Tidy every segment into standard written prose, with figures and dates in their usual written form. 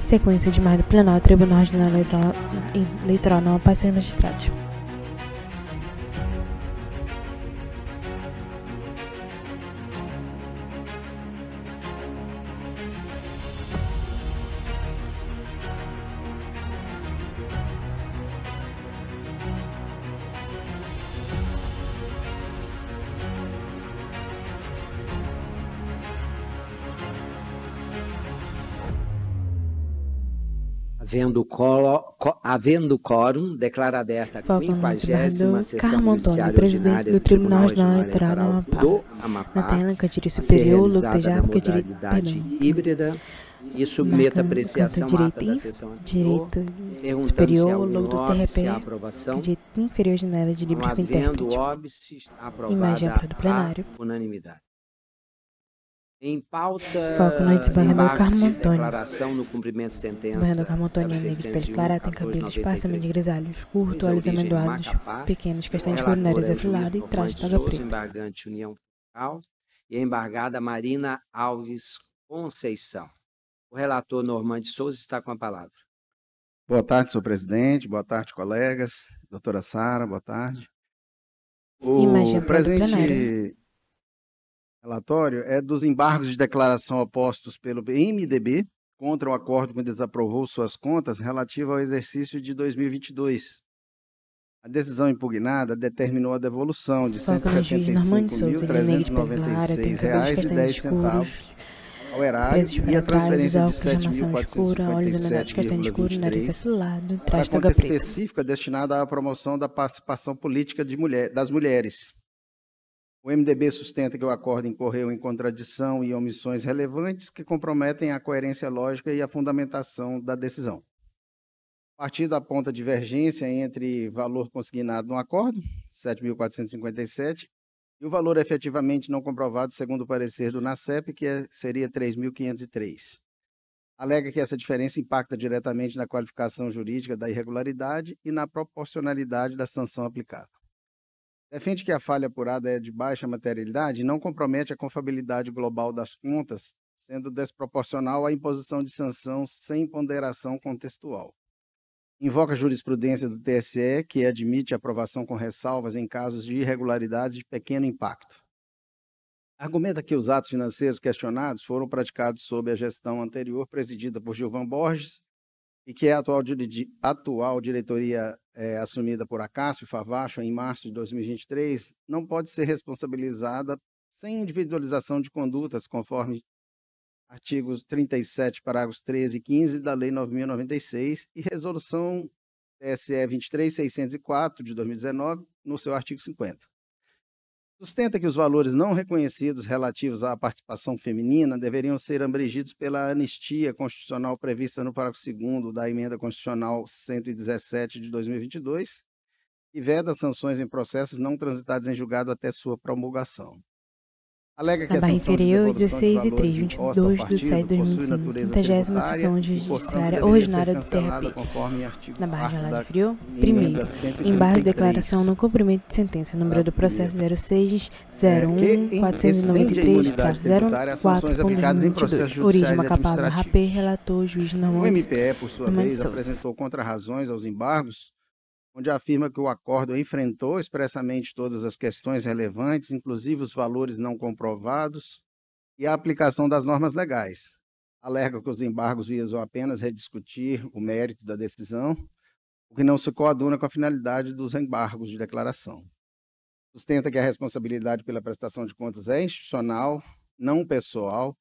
Sequência de mais do plenário, Tribunal Regional Eleitoral não passa aos magistrados. Havendo quórum, declara aberta a 50ª sessão Carmo Antônio, judiciária presidente ordinária do Tribunal Regional Eleitoral Eleitoral do Amapá, Natália Cantilho a ser Superior, realizada na Lutejado, modalidade híbrida e submeta a apreciação à ata da sessão anterior, perguntando se Superior, algum Luto óbice à TRP, aprovação, direito inferior janela de livre não com havendo intérprete. óbice, Imagem aprovada do a plenário. unanimidade. Em pauta, Foco no desembargador embargo Carmo de Antônio. declaração no cumprimento de sentença Desembargador Carmo Antônio é negro de pele 061, clara, tem cabelos parcialmente 1493, grisalhos, curto, coisa olhos origem amendoados, Macapá. pequenos, O castanhos relator coronários é o juiz afilados e traje Normande toga Souza, preta. embargante União Federal, e a embargada Marina Alves Conceição. O relator Normande Souza está com a palavra. Boa tarde, senhor presidente. Boa tarde, colegas. Doutora Sara, boa tarde. Imagem O do presente plenário. relatório é dos embargos de declaração opostos pelo MDB contra o acordo que desaprovou suas contas relativo ao exercício de 2022. A decisão impugnada determinou a devolução de R$ Foco no juiz Normande Souza, ele é negro de pele clara, tem cabelos castanhos escuros, ao erário presos e para a trás, transferência de óculos de armação escura, olhos amendoados, castanho escuro, nariz 7.457,23 afilado, para traje conta toga preta. específica destinada à promoção da participação política das mulheres. O MDB sustenta que o acordo incorreu em contradição e omissões relevantes que comprometem a coerência lógica e a fundamentação da decisão. O partido aponta divergência entre valor consignado no acordo, 7.457, e o valor efetivamente não comprovado, segundo o parecer do NACEP, que seria 3.503. Alega que essa diferença impacta diretamente na qualificação jurídica da irregularidade e na proporcionalidade da sanção aplicada. Defende que a falha apurada é de baixa materialidade e não compromete a confiabilidade global das contas, sendo desproporcional à imposição de sanção sem ponderação contextual. Invoca a jurisprudência do TSE, que admite aprovação com ressalvas em casos de irregularidades de pequeno impacto. Argumenta que os atos financeiros questionados foram praticados sob a gestão anterior presidida por Gilvan Borges e que a atual diretoria assumida por Acácio Favacho em março de 2023 não pode ser responsabilizada sem individualização de condutas, conforme artigos 37, parágrafos 13 e 15 da Lei 9.096 e Resolução TSE 23.604 de 2019, no seu artigo 50. Sustenta que os valores não reconhecidos relativos à participação feminina deveriam ser abrangidos pela anistia constitucional prevista no parágrafo 2º da Emenda Constitucional 117 de 2022, que veda sanções em processos não transitados em julgado até sua promulgação. Alega que Na a barra sanção de inferior, devolução de 16 e 3, valores imposta ao 22 de 7 de partido possui 2025, natureza 50ª tributária sessão e, portanto, judiciária deveria ordinária ser do cancelada TRP. conforme artigo Na barra 4º gelada da inferior, Emenda primeiro, 133. embargo de declaração no cumprimento de sentença, número do processo 06-01-493-04.2022, aplicadas em processos judiciais origem e Macapaba, administrativos. RAP, relator, juiz O Normande MPE, por sua vez, apresentou contrarrazões aos embargos, onde afirma que o acordo enfrentou expressamente todas as questões relevantes, inclusive os valores não comprovados e a aplicação das normas legais. Alega que os embargos visam apenas rediscutir o mérito da decisão, o que não se coaduna com a finalidade dos embargos de declaração. Sustenta que a responsabilidade pela prestação de contas é institucional, não pessoal,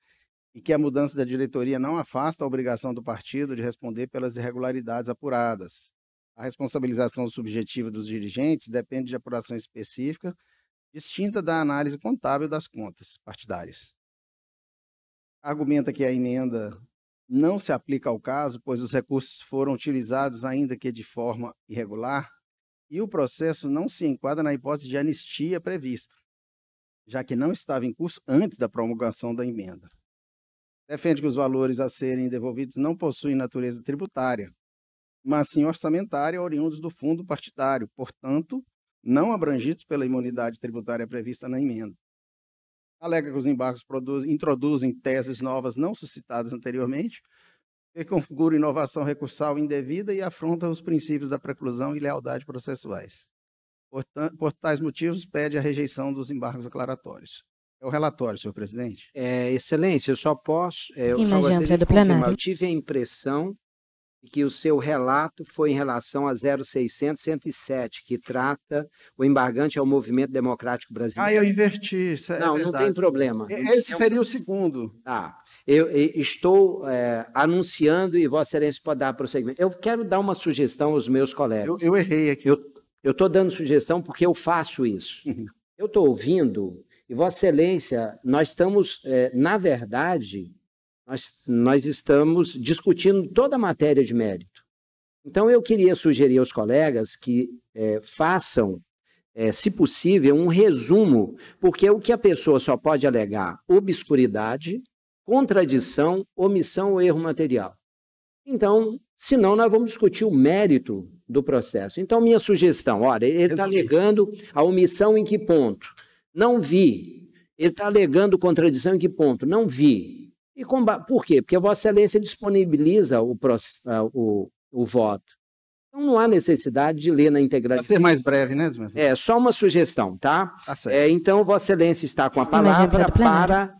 e que a mudança da diretoria não afasta a obrigação do partido de responder pelas irregularidades apuradas. A responsabilização subjetiva dos dirigentes depende de apuração específica, distinta da análise contábil das contas partidárias. Argumenta que a emenda não se aplica ao caso, pois os recursos foram utilizados ainda que de forma irregular, e o processo não se enquadra na hipótese de anistia prevista, já que não estava em curso antes da promulgação da emenda. Defende que os valores a serem devolvidos não possuem natureza tributária, mas sim orçamentária, oriundos do fundo partidário, portanto, não abrangidos pela imunidade tributária prevista na emenda. Alega que os embargos introduzem teses novas não suscitadas anteriormente, que configura inovação recursal indevida e afronta os princípios da preclusão e lealdade processuais. Por tais motivos, pede a rejeição dos embargos declaratórios. É o relatório, senhor presidente. Excelência, eu só Imagem gostaria ampla de do confirmar. plenário. Eu tive a impressão de que o seu relato foi em relação a 0600-107, que trata o embargante ao movimento democrático brasileiro. Eu inverti. Isso Não, não tem problema. Esse seria o segundo. Tá. Eu estou anunciando e Vossa Excelência pode dar prosseguimento. Eu quero dar uma sugestão aos meus colegas. Eu errei aqui. Eu estou dando sugestão porque eu faço isso. Eu estou ouvindo e Vossa Excelência, nós estamos, na verdade, nós estamos discutindo toda a matéria de mérito. Então, eu queria sugerir aos colegas que façam, se possível, um resumo, porque o que a pessoa só pode alegar obscuridade, contradição, omissão ou erro material. Então, senão nós vamos discutir o mérito do processo. Então, minha sugestão, olha, ele está alegando a omissão em que ponto? Não vi. Ele está alegando contradição em que ponto? Não vi. E por quê? Porque Vossa Excelência disponibiliza o voto. Então, não há necessidade de ler na integralidade. Para ser mais breve, né? Só uma sugestão, tá? Tá certo. Então, Vossa Excelência está com a palavra para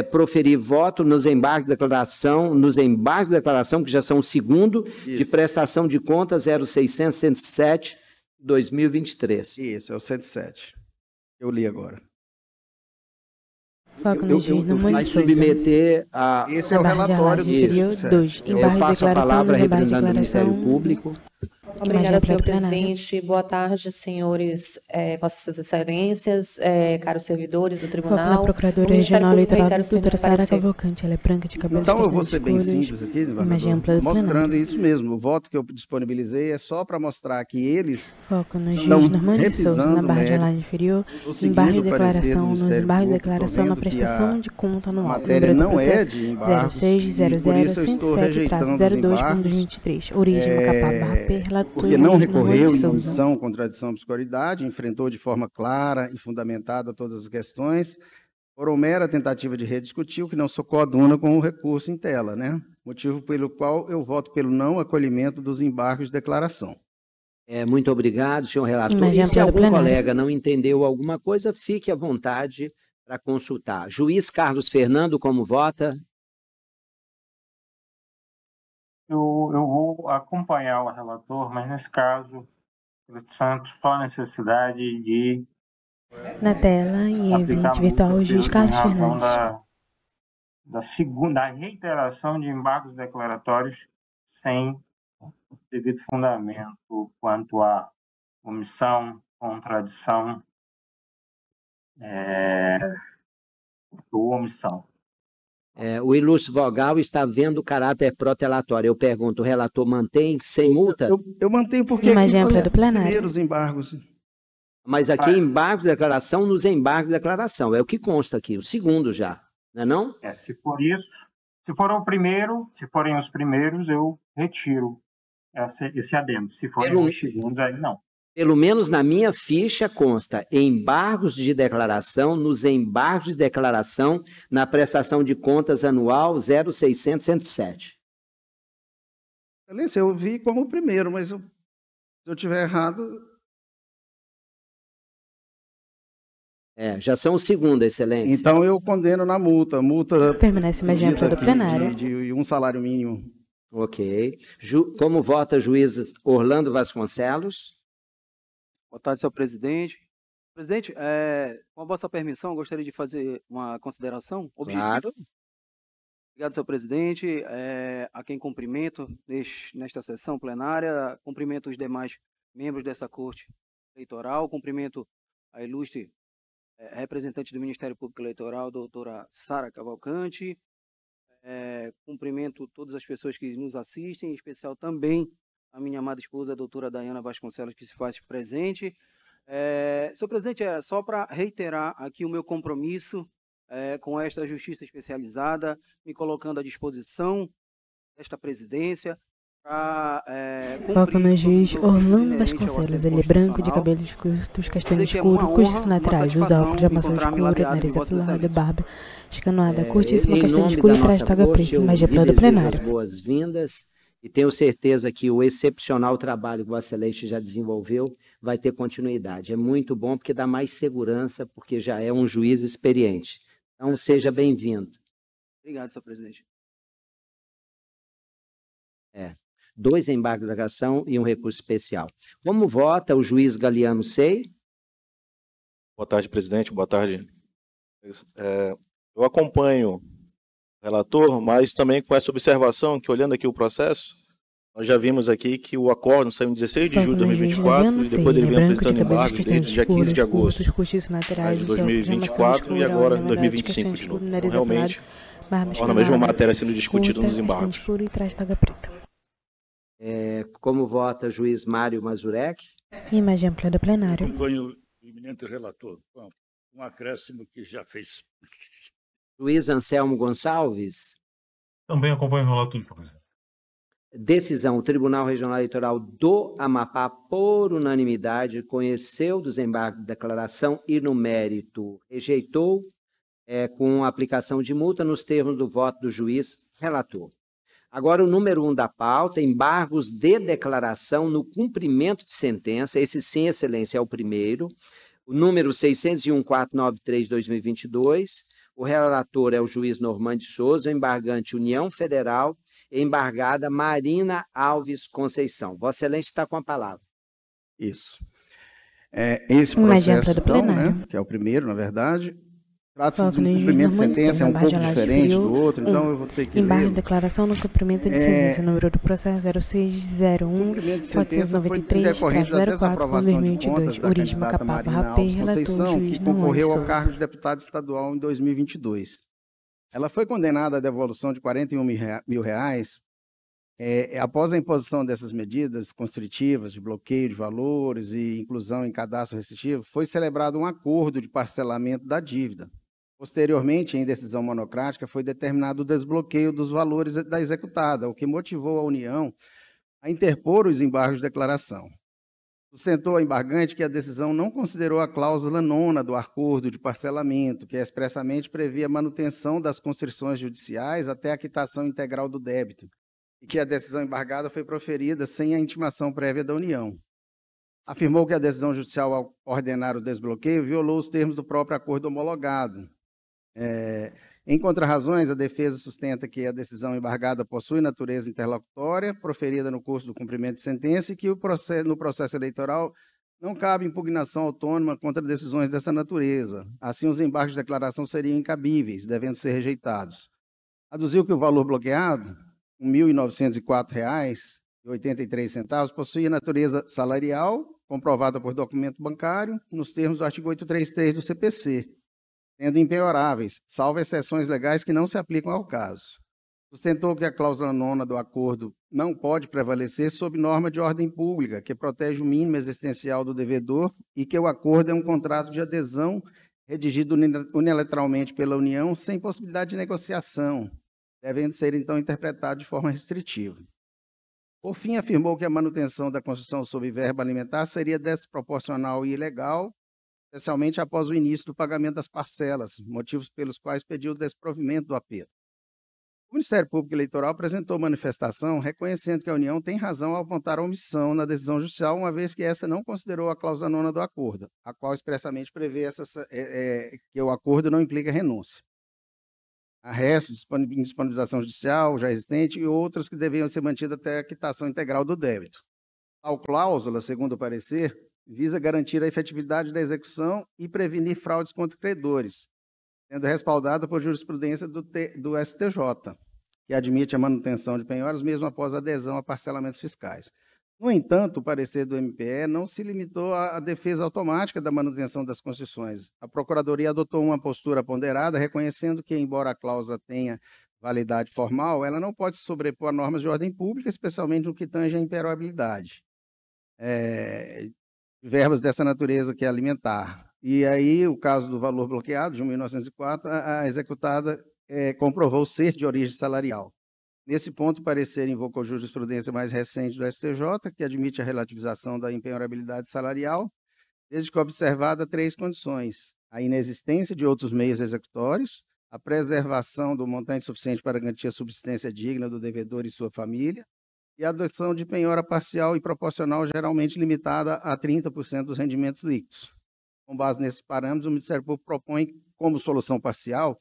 proferir voto nos embargos de declaração, que já são o segundo, de prestação de contas 0600-107, 2023. Isso, é o 107. Eu li agora. Foco no juiz, no Vai submeter a... Esse é o relatório do 2. Eu passo a palavra representando o Ministério Público. Obrigada, senhor presidente. Boa tarde, senhores, vossas excelências, caros servidores do tribunal. Foco na Procuradora Regional Eleitoral, doutora Sara Cavalcante. Ela é branca de cabelo Então, eu vou ser bem simples aqui, imagem ampla do mostrando isso mesmo. O voto que eu disponibilizei é só para mostrar que eles Foco no juiz estão Normando de Souza, na barra de revisando line inferior, seguindo embargo de o parecer do declaração, nos Ministério embargos de Público, declaração na vendo que prestação de conta a anual. matéria Número do não é processo de embargos, 0600-107-02/2023. Origem Macapá, barra P, relator porque não Luiz recorreu Normando de em Souza. omissão, contradição, obscuridade, enfrentou de forma clara e fundamentada todas as questões, por uma mera tentativa de rediscutir, o que não se coaduna com o recurso em tela, né? Motivo pelo qual eu voto pelo não acolhimento dos embargos de declaração. Muito obrigado, senhor relator. Imagem E se ampla do algum plenário. colega não entendeu alguma coisa, fique à vontade para consultar. Juiz Carlos Fernando, como vota? Eu vou acompanhar o relator, mas nesse caso, eu sinto só a necessidade de Na tela, em aplicar ambiente virtual, o juiz Carlos em razão Fernandes. da reiteração de embargos declaratórios sem devido fundamento quanto à omissão, contradição ou omissão. O ilustre vogal está vendo o caráter protelatório. Eu pergunto, o relator mantém sem multa? Eu mantenho porque Imagem aqui ampla foi do plenário. primeiros embargos. Mas aqui embargos de declaração nos embargos de declaração. É o que consta aqui, o segundo já, não é não? Se for isso, se forem os primeiros, eu retiro esse adendo. Se forem os segundos, aí não. Pelo menos na minha ficha consta embargos de declaração nos embargos de declaração na prestação de contas anual 0600-107. Excelência, eu vi como o primeiro, mas se eu estiver errado... Já são o segundo, excelência. Então eu condeno na multa. Multa Permanece imagem ampla do plenário. de um salário mínimo. Ok. Como vota juiz Orlando Vasconcelos? Boa tarde, senhor presidente. Presidente, com a vossa permissão, eu gostaria de fazer uma consideração objetiva. Claro. Obrigado, senhor presidente. A quem cumprimento nesta sessão plenária, cumprimento os demais membros dessa Corte Eleitoral, cumprimento a ilustre representante do Ministério Público Eleitoral, doutora Sara Cavalcante, cumprimento todas as pessoas que nos assistem, em especial também a minha amada esposa, a doutora Dayana Vasconcelos, que se faz presente. Senhor presidente, só para reiterar aqui o meu compromisso com esta justiça especializada, me colocando à disposição desta presidência Foco no juiz Orlando Vasconcelos. Ele é branco, de cabelos curtos, castanho escuro, costas laterais, usa óculos de armação escura, nariz afilado, barba escanoada, curtíssima, castanho escuro e traz toga preta. Magia plena do plenário. Boas-vindas e tenho certeza que o excepcional trabalho que o Vossa Excelência já desenvolveu vai ter continuidade. É muito bom porque dá mais segurança, porque já é um juiz experiente. Então, seja bem-vindo. Obrigado, senhor presidente. 2 embargos de declaração e um recurso especial. Como vota o juiz Galiano Sei? Boa tarde, presidente. Boa tarde. Eu acompanho o relator, mas também com essa observação que, olhando aqui o processo, nós já vimos aqui que o acórdão saiu em 16 de julho de 2024 e depois ele vem apresentando embargos desde o dia 15 de agosto de 2024 e agora 2025 de novo. Então, realmente, a mesma matéria sendo discutida nos embargos. Como vota o juiz Mário Mazurek? Imagem ampla do plenário. Acompanho o eminente relator, com um acréscimo que já fez. Juiz Anselmo Gonçalves? Também acompanho o relator, presidente. Decisão: o Tribunal Regional Eleitoral do Amapá, por unanimidade, conheceu dos embargos de declaração e, no mérito, rejeitou com aplicação de multa nos termos do voto do juiz relator. Agora, o número 1 da pauta, embargos de declaração no cumprimento de sentença. Esse sim, excelência, é o primeiro. O número 601.493/2022. O relator é o juiz Normande Souza, o embargante União Federal, embargada Marina Alves Conceição. Vossa Excelência está com a palavra. Isso. Esse processo, então, né, que é o primeiro, na verdade, trata-se de um cumprimento de sentença, é um pouco diferente do outro, então eu vou ter que embargo ler. de declaração no cumprimento de sentença, número do processo 0601-493-04/2022, origem Macapá, Rapé, relator, juiz que concorreu ao cargo de deputado estadual em 2022. Ela foi condenada à devolução de R$41 mil após a imposição dessas medidas constritivas de bloqueio de valores e inclusão em cadastro restritivo. Foi celebrado um acordo de parcelamento da dívida. Posteriormente, em decisão monocrática, foi determinado o desbloqueio dos valores da executada, o que motivou a União a interpor os embargos de declaração. Sustentou a embargante que a decisão não considerou a cláusula 9ª do acordo de parcelamento, que expressamente previa a manutenção das constrições judiciais até a quitação integral do débito, e que a decisão embargada foi proferida sem a intimação prévia da União. Afirmou que a decisão judicial, ao ordenar o desbloqueio, violou os termos do próprio acordo homologado. Em contrarrazões, a defesa sustenta que a decisão embargada possui natureza interlocutória, proferida no curso do cumprimento de sentença, e que no processo eleitoral não cabe impugnação autônoma contra decisões dessa natureza. Assim, os embargos de declaração seriam incabíveis, devendo ser rejeitados. Aduziu que o valor bloqueado, R$ 1.904,83, possuía natureza salarial, comprovada por documento bancário, nos termos do artigo 833 do CPC, sendo impenhoráveis, salvo exceções legais que não se aplicam ao caso. Sustentou que a cláusula 9ª do acordo não pode prevalecer sob norma de ordem pública, que protege o mínimo existencial do devedor, e que o acordo é um contrato de adesão redigido unilateralmente pela União, sem possibilidade de negociação, devendo ser, então, interpretado de forma restritiva. Por fim, afirmou que a manutenção da construção sob verba alimentar seria desproporcional e ilegal, especialmente após o início do pagamento das parcelas, motivos pelos quais pediu o desprovimento do aperto. O Ministério Público Eleitoral apresentou manifestação reconhecendo que a União tem razão ao apontar a omissão na decisão judicial, uma vez que essa não considerou a cláusula 9ª do acordo, a qual expressamente prevê que o acordo não implica renúncia. A resto, disponibilização judicial já existente e outras que deveriam ser mantidas até a quitação integral do débito. Tal cláusula, segundo o parecer, visa garantir a efetividade da execução e prevenir fraudes contra credores, sendo respaldada por jurisprudência do STJ, que admite a manutenção de penhoras mesmo após adesão a parcelamentos fiscais. No entanto, o parecer do MPE não se limitou à defesa automática da manutenção das concessões. A Procuradoria adotou uma postura ponderada, reconhecendo que, embora a cláusula tenha validade formal, ela não pode se sobrepor a normas de ordem pública, especialmente no que tange à imperabilidade. Verbas dessa natureza que é alimentar. E aí, o caso do valor bloqueado, de 1.904, a executada comprovou ser de origem salarial. Nesse ponto, o parecer invocou jurisprudência mais recente do STJ, que admite a relativização da impenhorabilidade salarial, desde que observada 3 condições: a inexistência de outros meios executórios, a preservação do montante suficiente para garantir a subsistência digna do devedor e sua família, e a adoção de penhora parcial e proporcional, geralmente limitada a 30% dos rendimentos líquidos. Com base nesses parâmetros, o Ministério Público propõe, como solução parcial,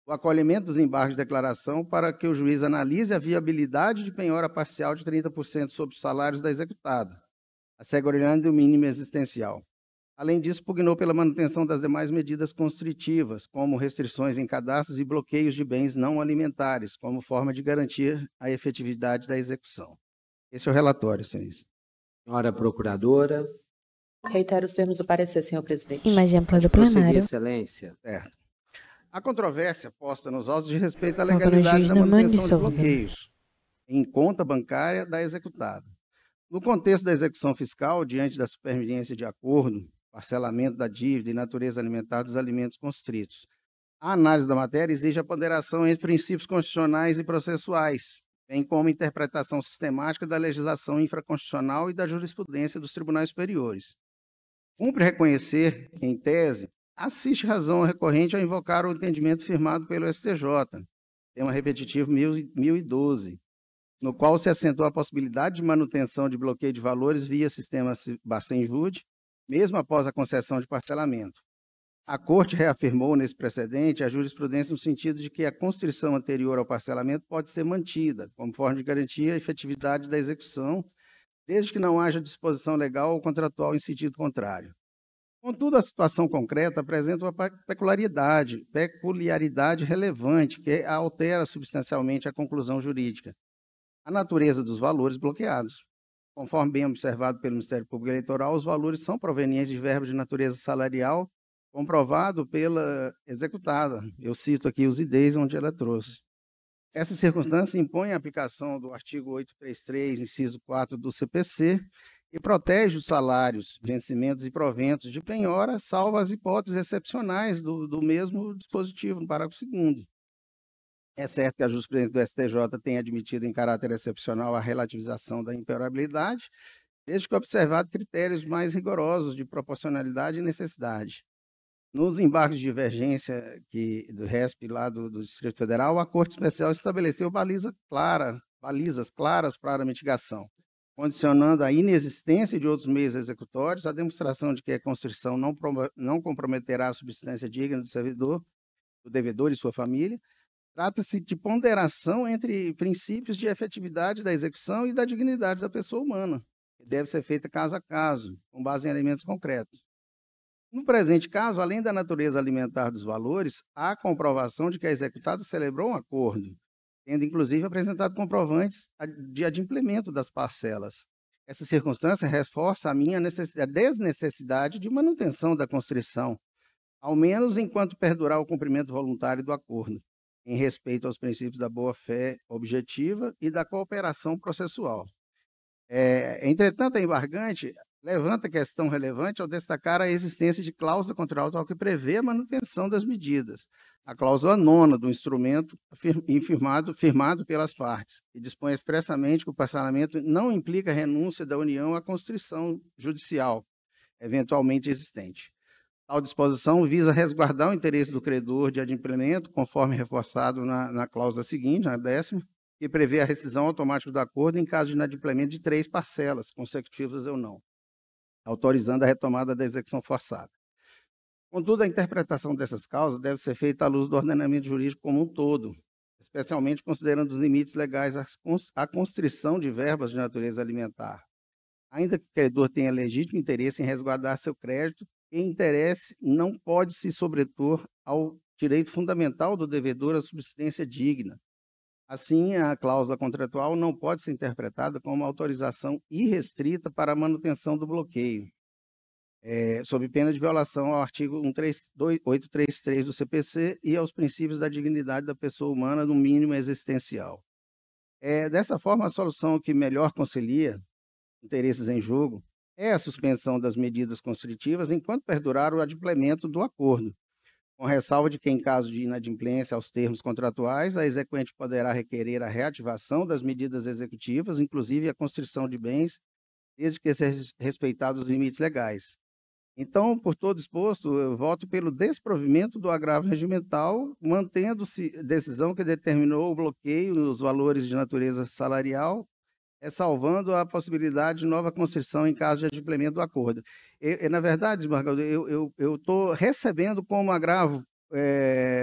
o acolhimento dos embargos de declaração para que o juiz analise a viabilidade de penhora parcial de 30% sobre os salários da executada, assegurando o mínimo existencial. Além disso, pugnou pela manutenção das demais medidas constritivas, como restrições em cadastros e bloqueios de bens não alimentares, como forma de garantir a efetividade da execução. Esse é o relatório, senhores. Senhora Procuradora. Reitero os termos do parecer, senhor presidente. Imagem ampla do plenário. Excelência. Certo. A controvérsia posta nos autos diz respeito à legalidade da manutenção de bloqueios em conta bancária da executada. No contexto da execução fiscal, diante da superveniência de acordo, parcelamento da dívida e natureza alimentar dos alimentos constritos, a análise da matéria exige a ponderação entre princípios constitucionais e processuais, bem como interpretação sistemática da legislação infraconstitucional e da jurisprudência dos tribunais superiores. Cumpre reconhecer, em tese, assiste razão recorrente a invocar o entendimento firmado pelo STJ, tema repetitivo 1012, no qual se assentou a possibilidade de manutenção de bloqueio de valores via sistema Bacen-Jude, mesmo após a concessão de parcelamento. A Corte reafirmou nesse precedente a jurisprudência no sentido de que a constrição anterior ao parcelamento pode ser mantida, como forma de garantir a efetividade da execução, desde que não haja disposição legal ou contratual em sentido contrário. Contudo, a situação concreta apresenta uma peculiaridade relevante que altera substancialmente a conclusão jurídica: a natureza dos valores bloqueados. Conforme bem observado pelo Ministério Público Eleitoral, os valores são provenientes de verbas de natureza salarial, comprovado pela executada. Eu cito aqui os IDs onde ela trouxe. Essa circunstância impõe a aplicação do artigo 833, inciso 4 do CPC, e protege os salários, vencimentos e proventos de penhora, salvo as hipóteses excepcionais do mesmo dispositivo, no parágrafo 2º. É certo que a jurisprudência do STJ tem admitido em caráter excepcional a relativização da impenhorabilidade, desde que observado critérios mais rigorosos de proporcionalidade e necessidade. Nos embargos de divergência do RESP lá do Distrito Federal, a Corte Especial estabeleceu balizas claras para a mitigação, condicionando a inexistência de outros meios executórios, a demonstração de que a constrição não comprometerá a subsistência digna do devedor e sua família. Trata-se de ponderação entre princípios de efetividade da execução e da dignidade da pessoa humana, que deve ser feita caso a caso, com base em elementos concretos. No presente caso, além da natureza alimentar dos valores, há comprovação de que a executada celebrou um acordo, tendo inclusive apresentado comprovantes de adimplemento das parcelas. Essa circunstância reforça a desnecessidade de manutenção da constrição, ao menos enquanto perdurar o cumprimento voluntário do acordo, em respeito aos princípios da boa-fé objetiva e da cooperação processual. Entretanto, a embargante levanta questão relevante ao destacar a existência de cláusula contratual que prevê a manutenção das medidas, a cláusula 9ª do instrumento firmado pelas partes, que dispõe expressamente que o parcelamento não implica renúncia da União à constrição judicial, eventualmente existente. Tal disposição visa resguardar o interesse do credor de adimplemento, conforme reforçado na cláusula seguinte, na 10ª, que prevê a rescisão automática do acordo em caso de inadimplemento de 3 parcelas, consecutivas ou não, autorizando a retomada da execução forçada. Contudo, a interpretação dessas causas deve ser feita à luz do ordenamento jurídico como um todo, especialmente considerando os limites legais à constrição de verbas de natureza alimentar. Ainda que o credor tenha legítimo interesse em resguardar seu crédito, e interesse não pode se sobrepor ao direito fundamental do devedor à subsistência digna. Assim, a cláusula contratual não pode ser interpretada como uma autorização irrestrita para a manutenção do bloqueio, sob pena de violação ao artigo 833 do CPC e aos princípios da dignidade da pessoa humana no mínimo existencial. Dessa forma, a solução que melhor concilia interesses em jogo é a suspensão das medidas constritivas enquanto perdurar o adimplemento do acordo, com ressalva de que, em caso de inadimplência aos termos contratuais, a exequente poderá requerer a reativação das medidas executivas, inclusive a constrição de bens, desde que sejam respeitados os limites legais. Então, por todo exposto, eu voto pelo desprovimento do agravo regimental, mantendo-se decisão que determinou o bloqueio nos valores de natureza salarial, ressalvando a possibilidade de nova constrição em caso de adimplemento do acordo. Na verdade, desembargador, eu estou recebendo como agravo,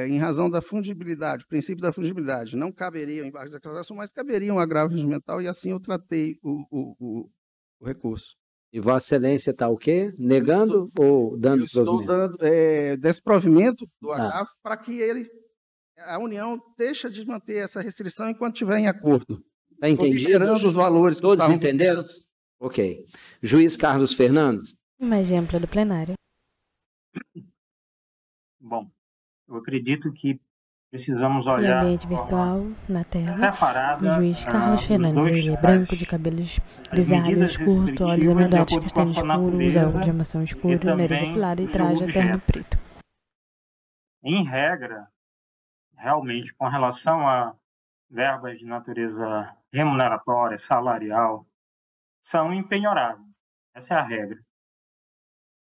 em razão da fungibilidade, o princípio da fungibilidade. Não caberia embaixo da declaração, mas caberia um agravo regimental, e assim eu tratei o recurso. E Vossa Excelência está o quê? Negando ou dando provimento? Estou dando desprovimento do agravo para que a União deixe de manter essa restrição enquanto estiver em acordo. Está entendido? Os valores que todos entenderam? Ok. Juiz Carlos Fernando. Uma exemplo do plenário. Bom, eu acredito que precisamos olhar em ambiente virtual, na tela, separada, o juiz Carlos Fernandes, ele é branco, de cabelos grisalhos, curto, olhos amendoados, castanho escuro, usa óculos de armação escuro, nariz apilado e traje terno preto. Em regra, realmente, com relação a verbas de natureza remuneratória, salarial, são impenhoráveis. Essa é a regra.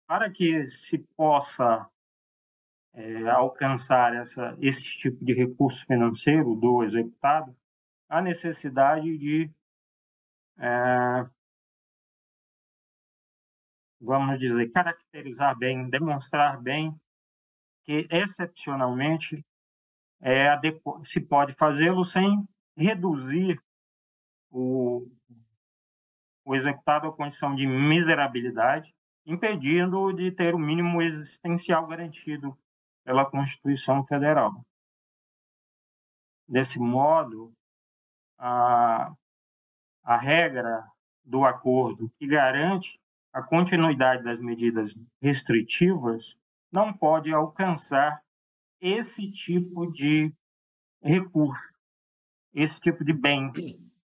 Para que se possa alcançar esse tipo de recurso financeiro do executado, há necessidade de, vamos dizer, caracterizar bem, demonstrar bem que, excepcionalmente, se pode fazê-lo sem reduzir o executado à condição de miserabilidade, impedindo de ter o mínimo existencial garantido pela Constituição Federal. Desse modo, a regra do acordo que garante a continuidade das medidas restritivas não pode alcançar esse tipo de recurso, esse tipo de bem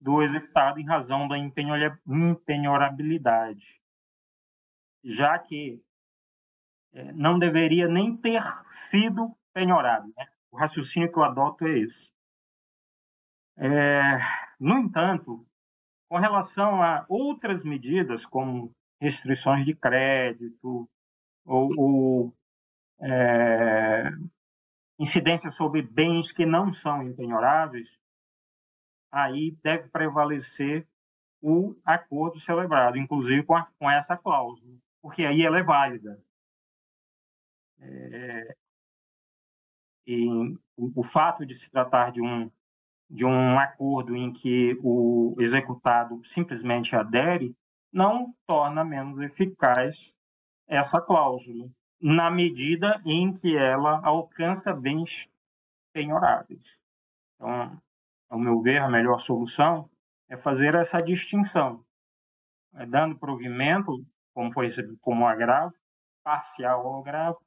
do executado em razão da impenhorabilidade, já que não deveria nem ter sido penhorado, né? O raciocínio que eu adoto é esse. No entanto, com relação a outras medidas, como restrições de crédito ou incidência sobre bens que não são impenhoráveis, aí deve prevalecer o acordo celebrado, inclusive com essa cláusula, porque aí ela é válida. E o fato de se tratar de um acordo em que o executado simplesmente adere não torna menos eficaz essa cláusula, na medida em que ela alcança bens penhoráveis. Então, ao meu ver, a melhor solução é fazer essa distinção, dando provimento, como agravo, parcial ao agravo,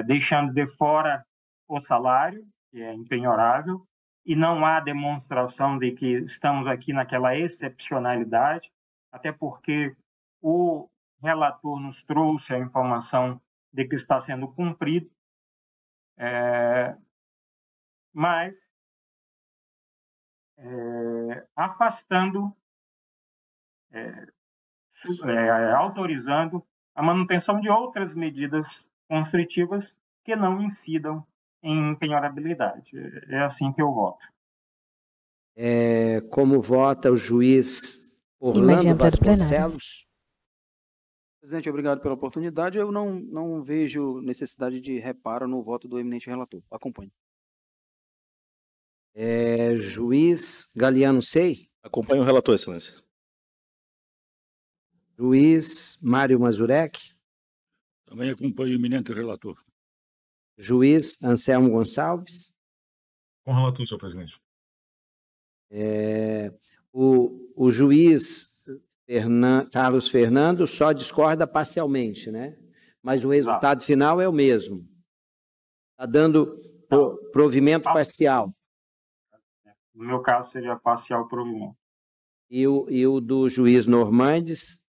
deixando de fora o salário, que é impenhorável, e não há demonstração de que estamos aqui naquela excepcionalidade, até porque o relator nos trouxe a informação de que está sendo cumprido, mas afastando, autorizando a manutenção de outras medidas constritivas que não incidam em penhorabilidade. É assim que eu voto. Como vota o juiz Orlando Vasconcelos? Presidente, obrigado pela oportunidade. Eu não vejo necessidade de reparo no voto do eminente relator. Acompanhe. Juiz Galiano Sei? Acompanhe o relator, excelência. Juiz Mário Mazurek? Também acompanho o eminente relator. Juiz Anselmo Gonçalves? Com relator, senhor presidente. O juiz Carlos Fernando só discorda parcialmente, né? Mas o resultado final é o mesmo. Está dando provimento parcial. No meu caso, seria parcial provimento. E o do juiz Normandes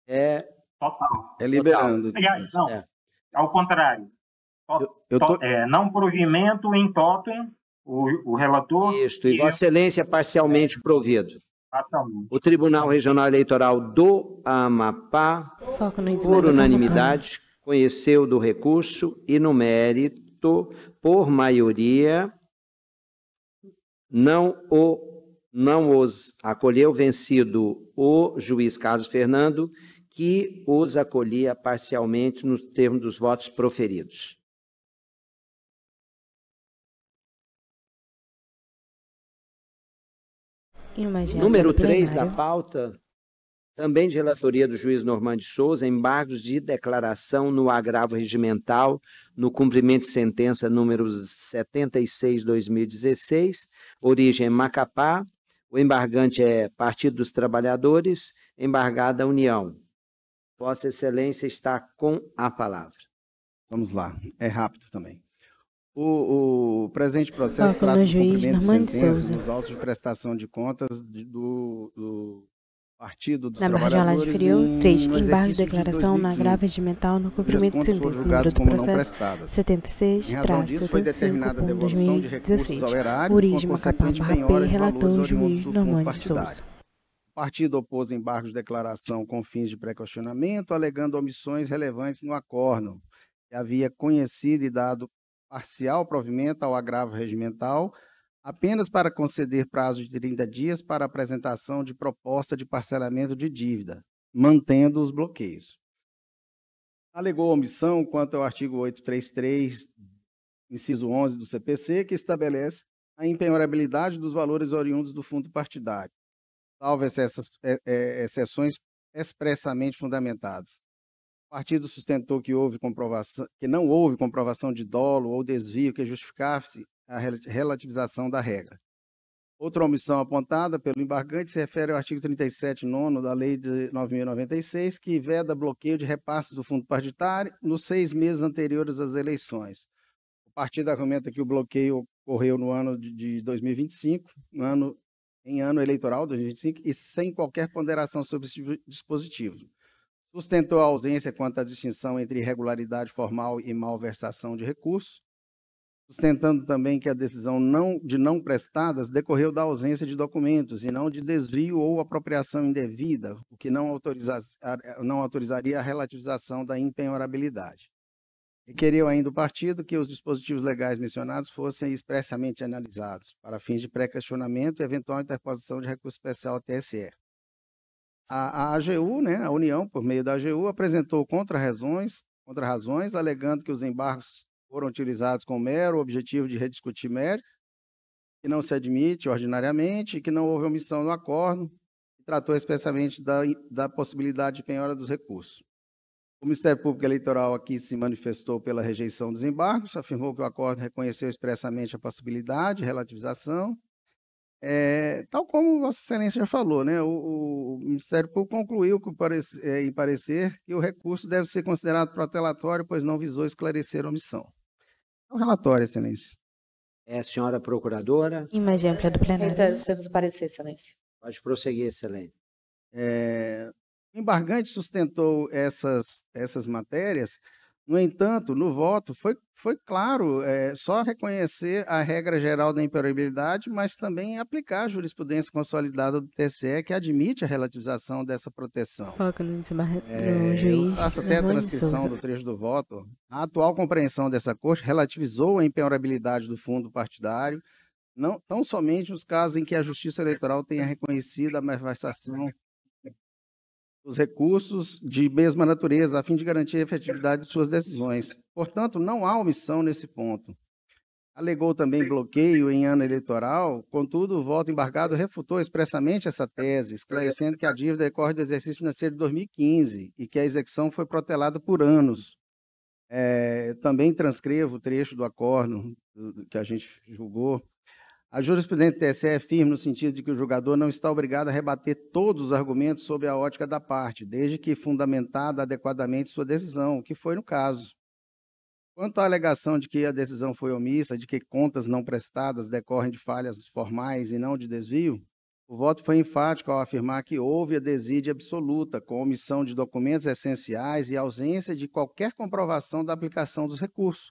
total. Liberando. Aliás, não. Ao contrário. Não provimento em totum, o relator... Isso, e Vossa Excelência parcialmente provido. Parcialmente. O Tribunal Regional Eleitoral do Amapá, por unanimidade, conheceu do recurso e, no mérito, por maioria, não os acolheu, vencido o juiz Carlos Fernando, que os acolhia parcialmente nos termos dos votos proferidos. Número 3 da pauta, também de relatoria do juiz Normando de Souza, embargos de declaração no agravo regimental, no cumprimento de sentença número 76/2016, origem Macapá, o embargante é Partido dos Trabalhadores, embargada União. Vossa Excelência está com a palavra. Vamos lá, é rápido também. O presente processo trata do cumprimento de sentença nos autos de prestação de contas do Partido dos Trabalhadores. Inferior, 3. Embargo de declaração na agravo regimental no cumprimento de sentença número do processo 76/2016, origem Macapá/P, relator o juiz Normando de Souza. O partido opôs embargo de declaração com fins de pré-questionamento, alegando omissões relevantes no acórdão, que havia conhecido e dado parcial provimento ao agravo regimental, apenas para conceder prazo de 30 dias para apresentação de proposta de parcelamento de dívida, mantendo os bloqueios. Alegou omissão quanto ao artigo 833, inciso 11 do CPC, que estabelece a impenhorabilidade dos valores oriundos do fundo partidário, salvo essas exceções expressamente fundamentadas. O partido sustentou que não houve comprovação de dolo ou desvio que justificasse a relativização da regra. Outra omissão apontada pelo embargante se refere ao artigo 37º da Lei de 9.096, que veda bloqueio de repasses do fundo partidário nos 6 meses anteriores às eleições. O partido argumenta que o bloqueio ocorreu no ano de 2025, em ano eleitoral 2025, e sem qualquer ponderação sobre esse dispositivo. Sustentou a ausência quanto à distinção entre irregularidade formal e malversação de recursos, sustentando também que a decisão de não prestadas decorreu da ausência de documentos e não de desvio ou apropriação indevida, o que não autorizaria a relativização da impenhorabilidade. Requeriu ainda o partido que os dispositivos legais mencionados fossem expressamente analisados, para fins de pré-questionamento e eventual interposição de recurso especial ao TSE. A AGU, a União, por meio da AGU, apresentou contra-razões, alegando que os embargos foram utilizados com mero objetivo de rediscutir mérito, que não se admite ordinariamente e que não houve omissão no acórdão, e tratou especialmente da possibilidade de penhora dos recursos. O Ministério Público Eleitoral aqui se manifestou pela rejeição dos embargos, afirmou que o acórdão reconheceu expressamente a possibilidade de relativização. Tal como Vossa Excelência já falou, o Ministério Público concluiu em parecer que o recurso deve ser considerado protelatório, pois não visou esclarecer a omissão. É um relatório, Excelência. Senhora Procuradora. Imagem ampla do plenário. Temos o parecer, Excelência. Pode prosseguir, Excelência. O embargante sustentou essas matérias. No entanto, no voto, foi claro só reconhecer a regra geral da impenhorabilidade, mas também aplicar a jurisprudência consolidada do TSE, que admite a relativização dessa proteção. Eu faço até a transcrição do trecho do voto. A atual compreensão dessa Corte relativizou a impenhorabilidade do fundo partidário, não tão somente nos casos em que a Justiça Eleitoral tenha reconhecido a malversação os recursos de mesma natureza, a fim de garantir a efetividade de suas decisões. Portanto, não há omissão nesse ponto. Alegou também bloqueio em ano eleitoral, contudo, o voto embargado refutou expressamente essa tese, esclarecendo que a dívida decorre do exercício financeiro de 2015 e que a execução foi protelada por anos. Também transcrevo o trecho do acórdão que a gente julgou. A jurisprudência do TSE é firme no sentido de que o julgador não está obrigado a rebater todos os argumentos sob a ótica da parte, desde que fundamentada adequadamente sua decisão, o que foi no caso. Quanto à alegação de que a decisão foi omissa, de que contas não prestadas decorrem de falhas formais e não de desvio, o voto foi enfático ao afirmar que houve a desídia absoluta, com omissão de documentos essenciais e ausência de qualquer comprovação da aplicação dos recursos,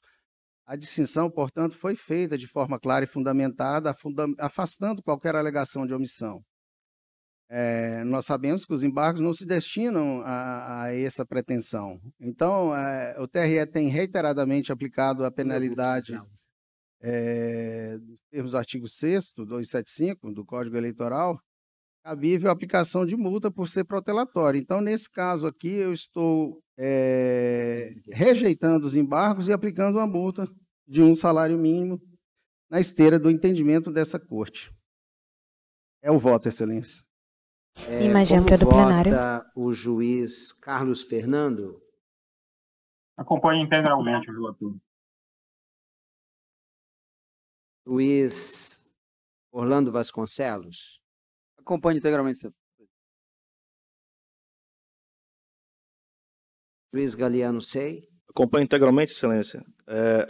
A distinção, portanto, foi feita de forma clara e fundamentada, afastando qualquer alegação de omissão. Nós sabemos que os embargos não se destinam a essa pretensão. Então, o TRE tem reiteradamente aplicado a penalidade nos termos do artigo 6º, 275 do Código Eleitoral, cabível a aplicação de multa por ser protelatório. Então, nesse caso aqui, eu estou rejeitando os embargos e aplicando uma multa de um salário mínimo na esteira do entendimento dessa Corte. É o voto, Excelência. Imagem ampla do plenário. O juiz Carlos Fernando? Acompanhe integralmente o relator. Juiz Orlando Vasconcelos? Acompanhe integralmente, senhor. Juiz Galiano Sei? Acompanho integralmente, Excelência.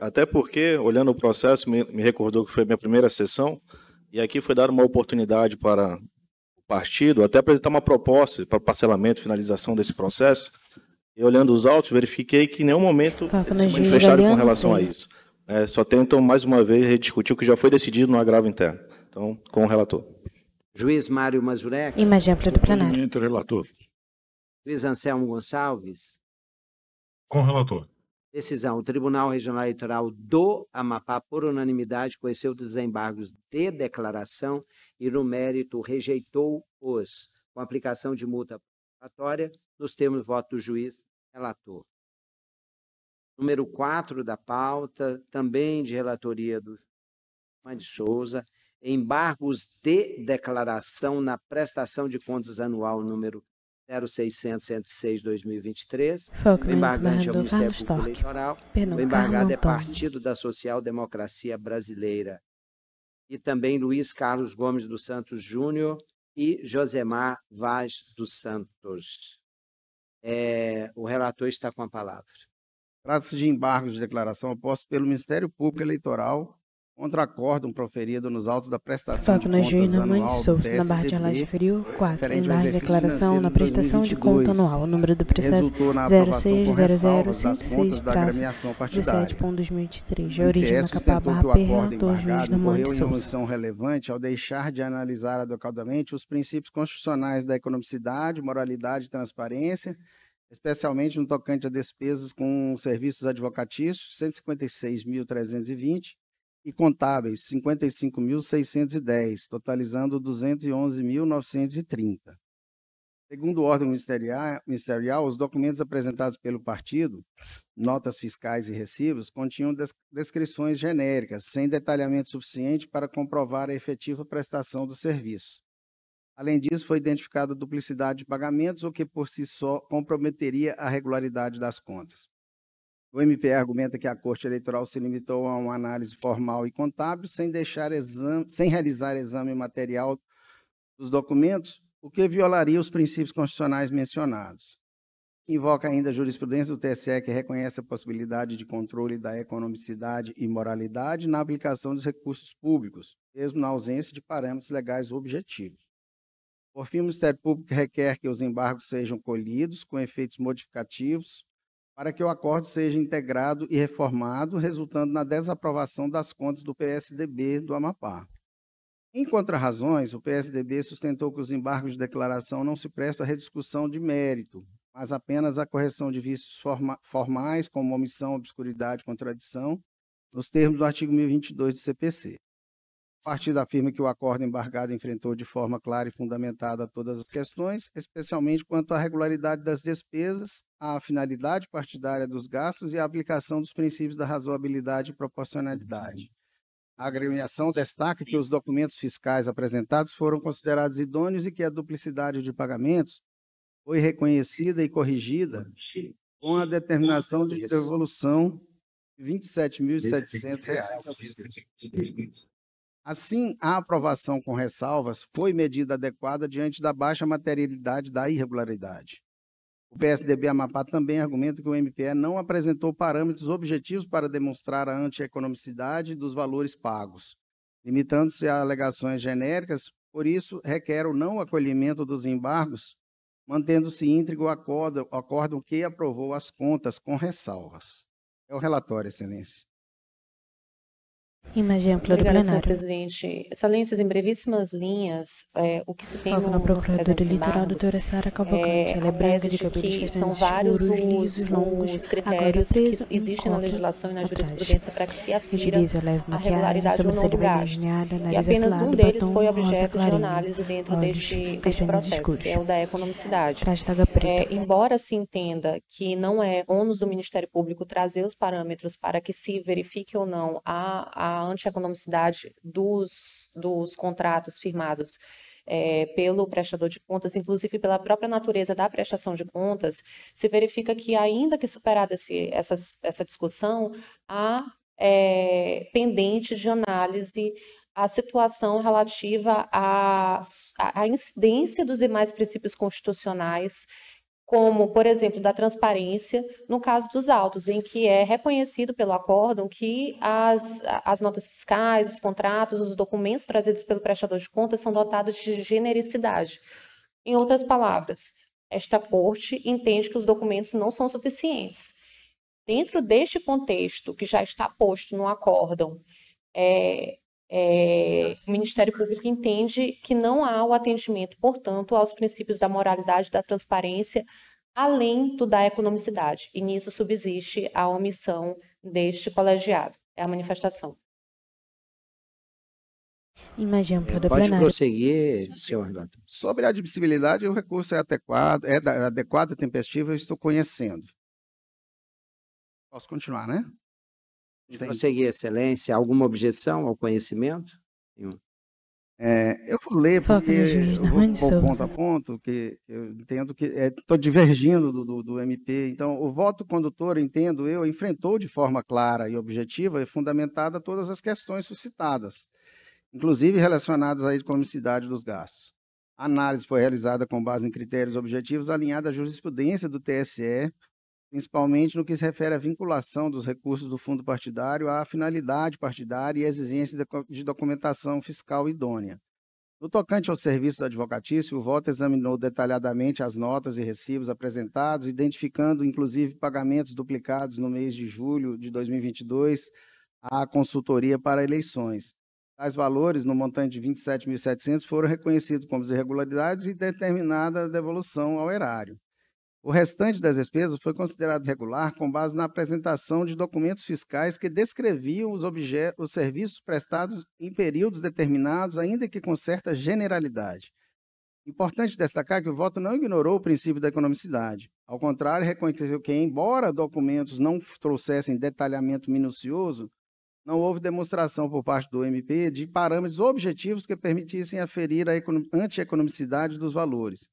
Até porque, olhando o processo, me recordou que foi a minha primeira sessão, e aqui foi dada uma oportunidade para o partido até apresentar uma proposta para parcelamento e finalização desse processo, e olhando os autos, verifiquei que em nenhum momento eles se manifestaram com relação a isso. Só tentam, mais uma vez, rediscutir o que já foi decidido no agravo interno. Então, com o relator. Juiz Mário Mazurek? Imagem ampla do plenário. Relator. Juiz Anselmo Gonçalves? Com o relator. Decisão. O Tribunal Regional Eleitoral do Amapá, por unanimidade, conheceu dos embargos de declaração e, no mérito, rejeitou-os com aplicação de multa protelatória, nos termos do voto do juiz relator. Número 4 da pauta, também de relatoria do Juan de Souza, embargos de declaração na prestação de contas anual número 0600-106-2023. O embargante é o Ministério Público Eleitoral. O embargado é Partido da Social Democracia Brasileira. E também Luiz Carlos Gomes dos Santos Júnior e Josemar Vaz dos Santos. O relator está com a palavra. Trata-se de embargos de declaração opostos pelo Ministério Público Eleitoral contra acórdão proferido nos autos da prestação de contas anual do PSDB, na barra de rolagem inferior, 4, embargo de declaração na prestação de conta anual, o número do processo 0600-107-2023, a origem Macapá, barra Perra, do juiz do Mãe de Souza. Omissão relevante ao deixar de analisar adequadamente os princípios constitucionais da economicidade, moralidade e transparência, especialmente no tocante a despesas com serviços advocatícios, 156.320, e contábeis, 55.610, totalizando 211.930. Segundo o órgão ministerial, os documentos apresentados pelo partido, notas fiscais e recibos, continham descrições genéricas, sem detalhamento suficiente para comprovar a efetiva prestação do serviço. Além disso, foi identificada duplicidade de pagamentos, o que por si só comprometeria a regularidade das contas. O MP argumenta que a Corte Eleitoral se limitou a uma análise formal e contábil, sem realizar exame material dos documentos, o que violaria os princípios constitucionais mencionados. Invoca ainda a jurisprudência do TSE, que reconhece a possibilidade de controle da economicidade e moralidade na aplicação dos recursos públicos, mesmo na ausência de parâmetros legais objetivos. Por fim, o Ministério Público requer que os embargos sejam colhidos com efeitos modificativos para que o acordo seja integrado e reformado, resultando na desaprovação das contas do PSDB do Amapá. Em contrarrazões, o PSDB sustentou que os embargos de declaração não se prestam à rediscussão de mérito, mas apenas à correção de vícios formais, como omissão, obscuridade e contradição, nos termos do artigo 1022 do CPC. O partido afirma que o acordo embargado enfrentou de forma clara e fundamentada todas as questões, especialmente quanto à regularidade das despesas, à finalidade partidária dos gastos e à aplicação dos princípios da razoabilidade e proporcionalidade. A agremiação destaca que os documentos fiscais apresentados foram considerados idôneos e que a duplicidade de pagamentos foi reconhecida e corrigida com a determinação de devolução de R$ 27.700. Assim, a aprovação com ressalvas foi medida adequada diante da baixa materialidade da irregularidade. O PSDB Amapá também argumenta que o MPE não apresentou parâmetros objetivos para demonstrar a anti-economicidade dos valores pagos, limitando-se a alegações genéricas, por isso requer o não acolhimento dos embargos, mantendo-se íntegro o acórdão que aprovou as contas com ressalvas. É o relatório, Excelência. Imagem ampla do Obrigada, senhor plenário. presidente. Excelências, em brevíssimas linhas, o que se tem Foco na nos procuradora presentes eleitoral, embargos doutora Sara Cavalcante. é Ela é a branca, tese de de cabelos que são castanhos vários escuros, lisos, longos, os agora critérios que preso em existem na copo legislação e na atrás. jurisprudência para que se afira Utiliza leve a maquiagem, regularidade ou não sobrancelha do bem gasto. delineada, E nariz apenas afilado, um deles batom foi rosa objeto de clarinho, análise dentro olhos deste castanhos processo, escuros. que é o da economicidade. Traje taga preta. Embora se entenda que não é ônus do Ministério Público trazer os parâmetros para que se verifique ou não a antieconomicidade dos contratos firmados pelo prestador de contas, inclusive pela própria natureza da prestação de contas, se verifica que, ainda que superada essa discussão, há pendente de análise a situação relativa à incidência dos demais princípios constitucionais, como, por exemplo, da transparência, no caso dos autos, em que é reconhecido pelo acórdão que as notas fiscais, os contratos, os documentos trazidos pelo prestador de contas são dotados de genericidade. Em outras palavras, esta corte entende que os documentos não são suficientes. Dentro deste contexto, que já está posto no acórdão, o Ministério Público entende que não há o atendimento, portanto, aos princípios da moralidade e da transparência, além do da economicidade. E nisso subsiste a omissão deste colegiado. É a manifestação. Imagem ampla do Pode plenário. prosseguir, senhor relator. Sobre a admissibilidade, o recurso é adequado e tempestivo, eu estou conhecendo. Posso continuar, né? Pode prosseguir, excelência. Alguma objeção ao conhecimento? Eu vou ler porque eu vou ponto a ponto, que eu entendo que estou divergindo do MP. Então, o voto condutor, entendo eu, enfrentou de forma clara e objetiva e fundamentada todas as questões suscitadas, inclusive relacionadas à economicidade dos gastos. A análise foi realizada com base em critérios objetivos alinhados à jurisprudência do TSE, principalmente no que se refere à vinculação dos recursos do fundo partidário à finalidade partidária e exigência de documentação fiscal idônea. No tocante ao serviço advocatício, o voto examinou detalhadamente as notas e recibos apresentados, identificando, inclusive, pagamentos duplicados no mês de julho de 2022 à consultoria para eleições. Tais valores, no montante de 27.700, foram reconhecidos como irregularidades e determinada a devolução ao erário. O restante das despesas foi considerado regular com base na apresentação de documentos fiscais que descreviam os serviços prestados em períodos determinados, ainda que com certa generalidade. Importante destacar que o voto não ignorou o princípio da economicidade. Ao contrário, reconheceu que, embora documentos não trouxessem detalhamento minucioso, não houve demonstração por parte do MP de parâmetros objetivos que permitissem aferir a antieconomicidade dos valores.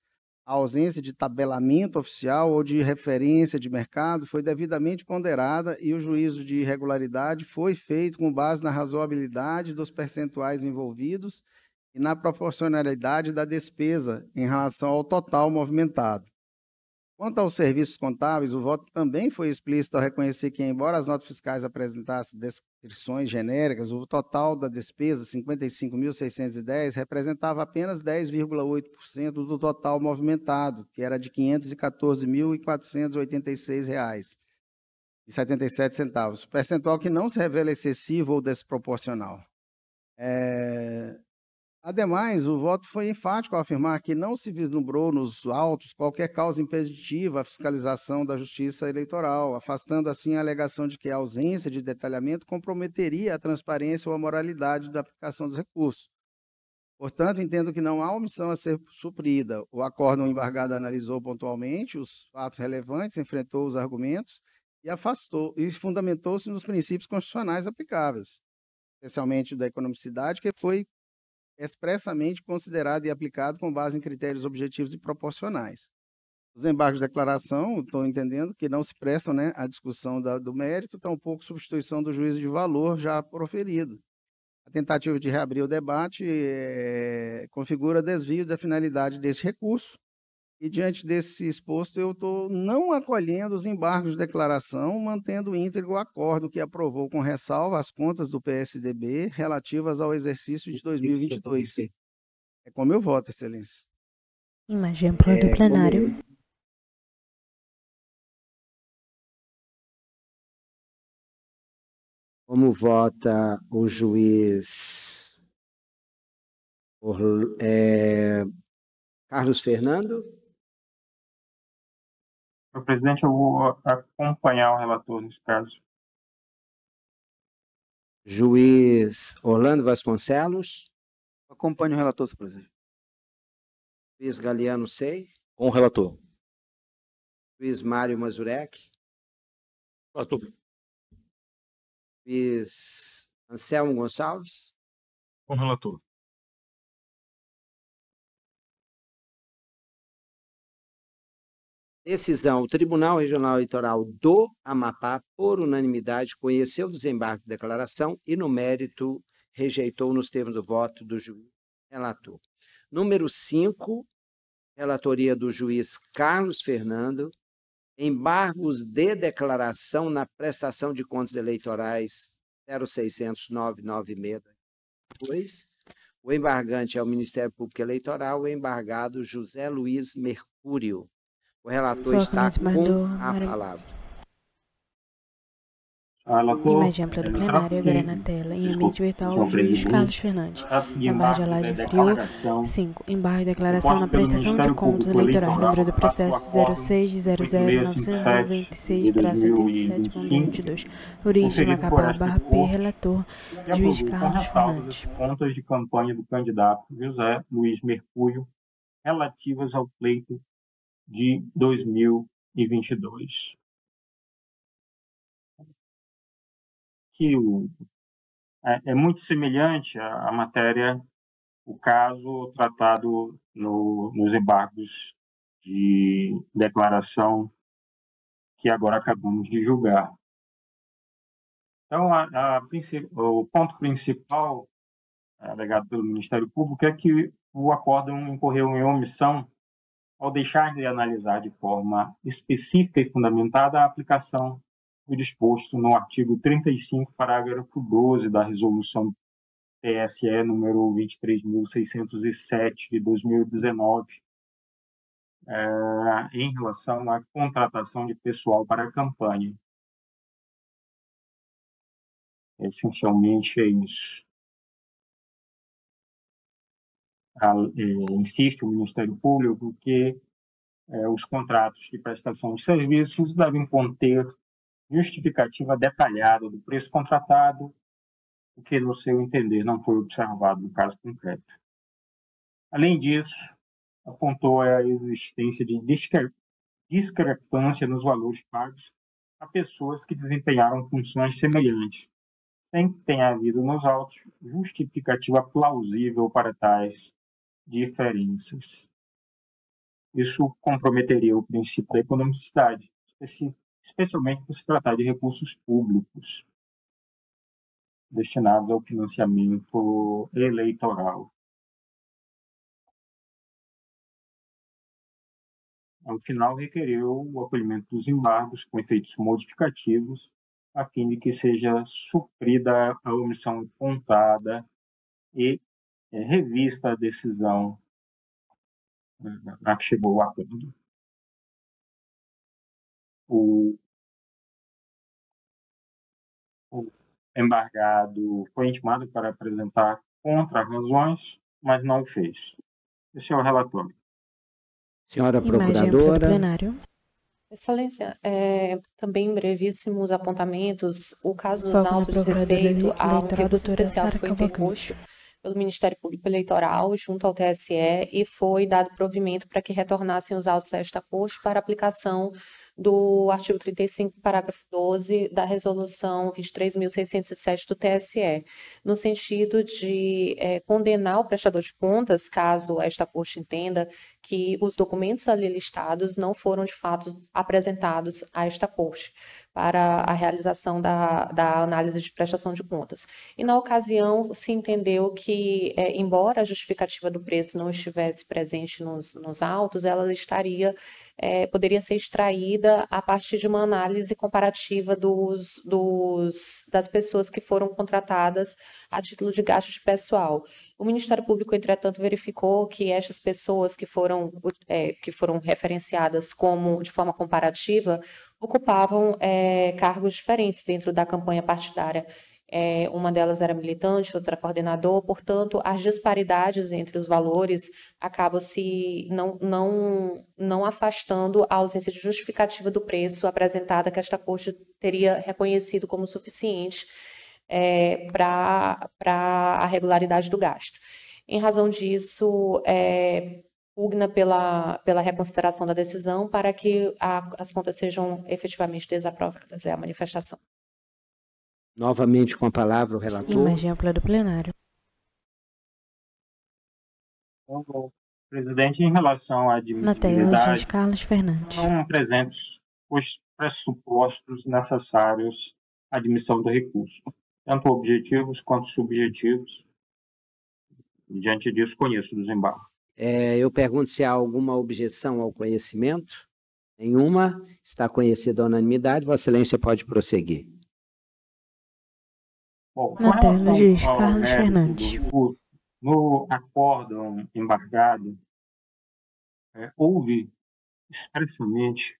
A ausência de tabelamento oficial ou de referência de mercado foi devidamente ponderada e o juízo de irregularidade foi feito com base na razoabilidade dos percentuais envolvidos e na proporcionalidade da despesa em relação ao total movimentado. Quanto aos serviços contábeis, o voto também foi explícito ao reconhecer que, embora as notas fiscais apresentassem descrições genéricas, o total da despesa, 55.610, representava apenas 10,8% do total movimentado, que era de R$ 514.486,77, percentual que não se revela excessivo ou desproporcional. Ademais, o voto foi enfático ao afirmar que não se vislumbrou nos autos qualquer causa impeditiva à fiscalização da Justiça Eleitoral, afastando assim a alegação de que a ausência de detalhamento comprometeria a transparência ou a moralidade da aplicação dos recursos. Portanto, entendo que não há omissão a ser suprida. O acórdão embargado analisou pontualmente os fatos relevantes, enfrentou os argumentos e fundamentou-se nos princípios constitucionais aplicáveis, especialmente o da economicidade, que foi expressamente considerado e aplicado com base em critérios objetivos e proporcionais. Os embargos de declaração, estou entendendo que não se prestam à discussão do mérito, tampouco substituição do juízo de valor já proferido. A tentativa de reabrir o debate configura desvio da finalidade desse recurso e, diante desse exposto, eu estou não acolhendo os embargos de declaração, mantendo íntegro o acordo que aprovou com ressalva as contas do PSDB relativas ao exercício de 2022. É como eu voto, excelência. Imagem ampla do plenário. Como vota o juiz Carlos Fernando? Senhor presidente, eu vou acompanhar o relator nesse caso. Juiz Orlando Vasconcelos? Acompanho o relator, senhor presidente. Juiz Galiano Sei? Com o relator. Juiz Mário Mazurek? Relator. Juiz Anselmo Gonçalves? Com o relator. Decisão. O Tribunal Regional Eleitoral do Amapá, por unanimidade, conheceu o desembarque da declaração e, no mérito, rejeitou nos termos do voto do juiz relator. Número 5, relatoria do juiz Carlos Fernando, embargos de declaração na prestação de contas eleitorais 0600-996. O embargante é o Ministério Público Eleitoral, o embargado José Luiz Mercúrio. O relator está com a palavra. Imagem ampla do plenário, agora na tela. Em ambiente virtual, o juiz Carlos Fernandes. Embargo de laje inferior. 5. Embargo de declaração na prestação de contas eleitorais. Número do processo 0600-996-87.22. Origem Macapá/P. Relator, juiz Carlos Fernandes. Contas de campanha do candidato José Luiz Mercúrio relativas ao pleito de 2022. Que é muito semelhante à matéria, o caso tratado nos embargos de declaração que agora acabamos de julgar. Então, o ponto principal alegado pelo Ministério Público é que o acórdão incorreu em omissão ao deixar de analisar de forma específica e fundamentada a aplicação do disposto no artigo 35, parágrafo 12 da resolução TSE número 23.607 de 2019, em relação à contratação de pessoal para a campanha. Essencialmente é isso. Insiste o Ministério Público que os contratos de prestação de serviços devem conter justificativa detalhada do preço contratado, o que, no seu entender, não foi observado no caso concreto. Além disso, apontou a existência de discrepância nos valores pagos a pessoas que desempenharam funções semelhantes, sem que tenha havido nos autos justificativa plausível para tais diferenças. Isso comprometeria o princípio da economicidade, especialmente por se tratar de recursos públicos destinados ao financiamento eleitoral. Ao final, requereu o acolhimento dos embargos com efeitos modificativos, a fim de que seja suprida a omissão contada e revista a decisão a que chegou o acordo. O embargado foi intimado para apresentar contra-razões, mas não o fez. Esse é o relatório. Senhora Procuradora. Excelência, também brevíssimos apontamentos. O caso dos autos diz respeito a um recurso especial que foi interposto pelo Ministério Público Eleitoral junto ao TSE e foi dado provimento para que retornassem os autos a esta Corte para aplicação do artigo 35, parágrafo 12 da resolução 23.607 do TSE, no sentido de condenar o prestador de contas, caso esta Corte entenda que os documentos ali listados não foram, de fato, apresentados a esta Corte para a realização da análise de prestação de contas. E, na ocasião, se entendeu que, embora a justificativa do preço não estivesse presente nos autos, ela poderia ser extraída a partir de uma análise comparativa das pessoas que foram contratadas a título de gasto de pessoal. O Ministério Público, entretanto, verificou que estas pessoas que foram referenciadas de forma comparativa ocupavam cargos diferentes dentro da campanha partidária uma delas era militante, outra coordenador, portanto, as disparidades entre os valores acabam se não afastando a ausência de justificativa do preço apresentada que esta corte teria reconhecido como suficiente para a regularidade do gasto. Em razão disso, pugna pela reconsideração da decisão para que as contas sejam efetivamente desaprovadas. É a manifestação. Novamente com a palavra o relator. Imagem ampla do plenário. Presidente, em relação à Na tela, admissibilidade, diz Carlos Fernandes. não presentes os pressupostos necessários à admissão do recurso, tanto objetivos quanto subjetivos. Diante disso, conheço o desembargo. Eu pergunto se há alguma objeção ao conhecimento. Nenhuma. Está conhecida a unanimidade. Vossa Excelência pode prosseguir. Bom, Na tela, diz Carlos Fernandes. No acórdão embargado, houve expressamente,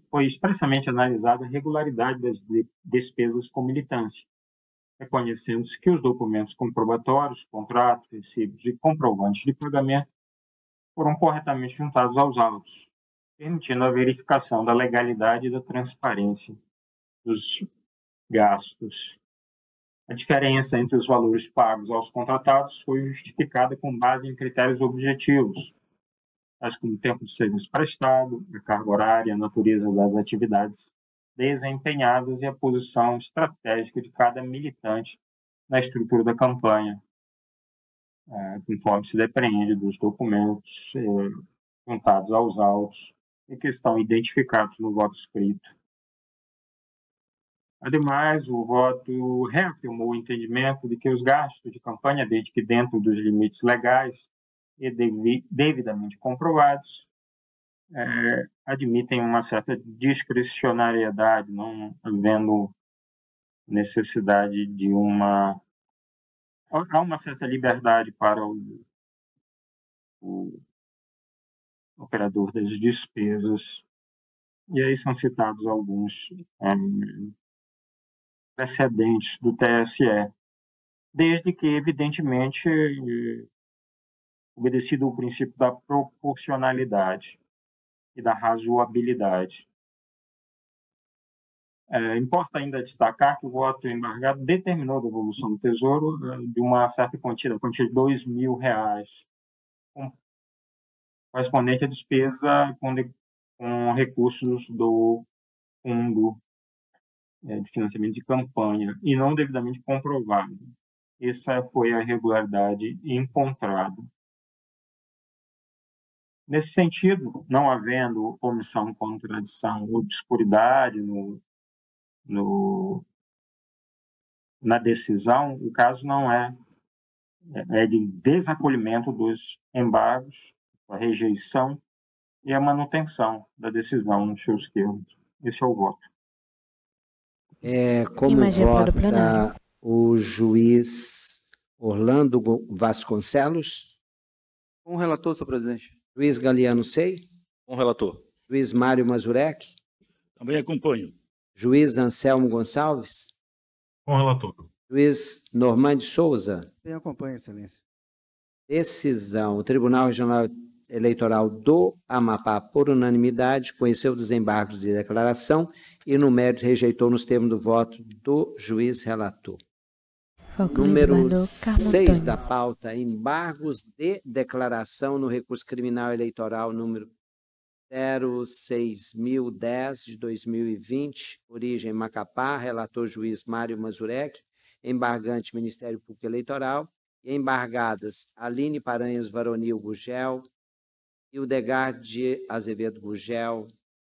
foi expressamente analisada a regularidade das despesas com militância, reconhecendo-se que os documentos comprobatórios, contratos, recibos e comprovantes de pagamento foram corretamente juntados aos autos, permitindo a verificação da legalidade e da transparência dos gastos. A diferença entre os valores pagos aos contratados foi justificada com base em critérios objetivos, tais como o tempo de serviço prestado, a carga horária, a natureza das atividades desempenhadas e a posição estratégica de cada militante na estrutura da campanha, conforme se depreende dos documentos juntados aos autos e que estão identificados no voto escrito. Ademais, o voto reafirmou o entendimento de que os gastos de campanha, desde que dentro dos limites legais e devidamente comprovados, admitem uma certa discricionariedade, não havendo necessidade de há uma certa liberdade para o operador das despesas, e aí são citados alguns precedentes do TSE, desde que, evidentemente, obedecido o princípio da proporcionalidade e da razoabilidade. Importa ainda destacar que o voto embargado determinou a devolução do Tesouro de uma certa quantia, a quantia de R$2.000, correspondente à despesa com recursos do Fundo de Financiamento de Campanha, e não devidamente comprovado. Essa foi a irregularidade encontrada. Nesse sentido, não havendo omissão, contradição ou obscuridade na decisão, o caso não é de desacolhimento dos embargos, a rejeição e a manutenção da decisão nos seus termos. Esse é o voto. Como vota o juiz Orlando Vasconcelos? Com o relator, senhor presidente. Juiz Galiano Sei? Com o relator. Juiz Mário Mazurek? Também acompanho. Juiz Anselmo Gonçalves? Com o relator. Juiz Normande Souza? Também acompanho, excelência. Decisão. O Tribunal Regional Eleitoral do Amapá, por unanimidade, conheceu os desembargos de declaração e, no mérito, rejeitou nos termos do voto do juiz relator. Número 6 da pauta, embargos de declaração no recurso criminal eleitoral número 06010 de 2020, origem Macapá, relator juiz Mário Mazurek, embargante Ministério Público Eleitoral, e embargadas Aline Paranhas Varonil Gugel, Hildegard de Azevedo Gugel,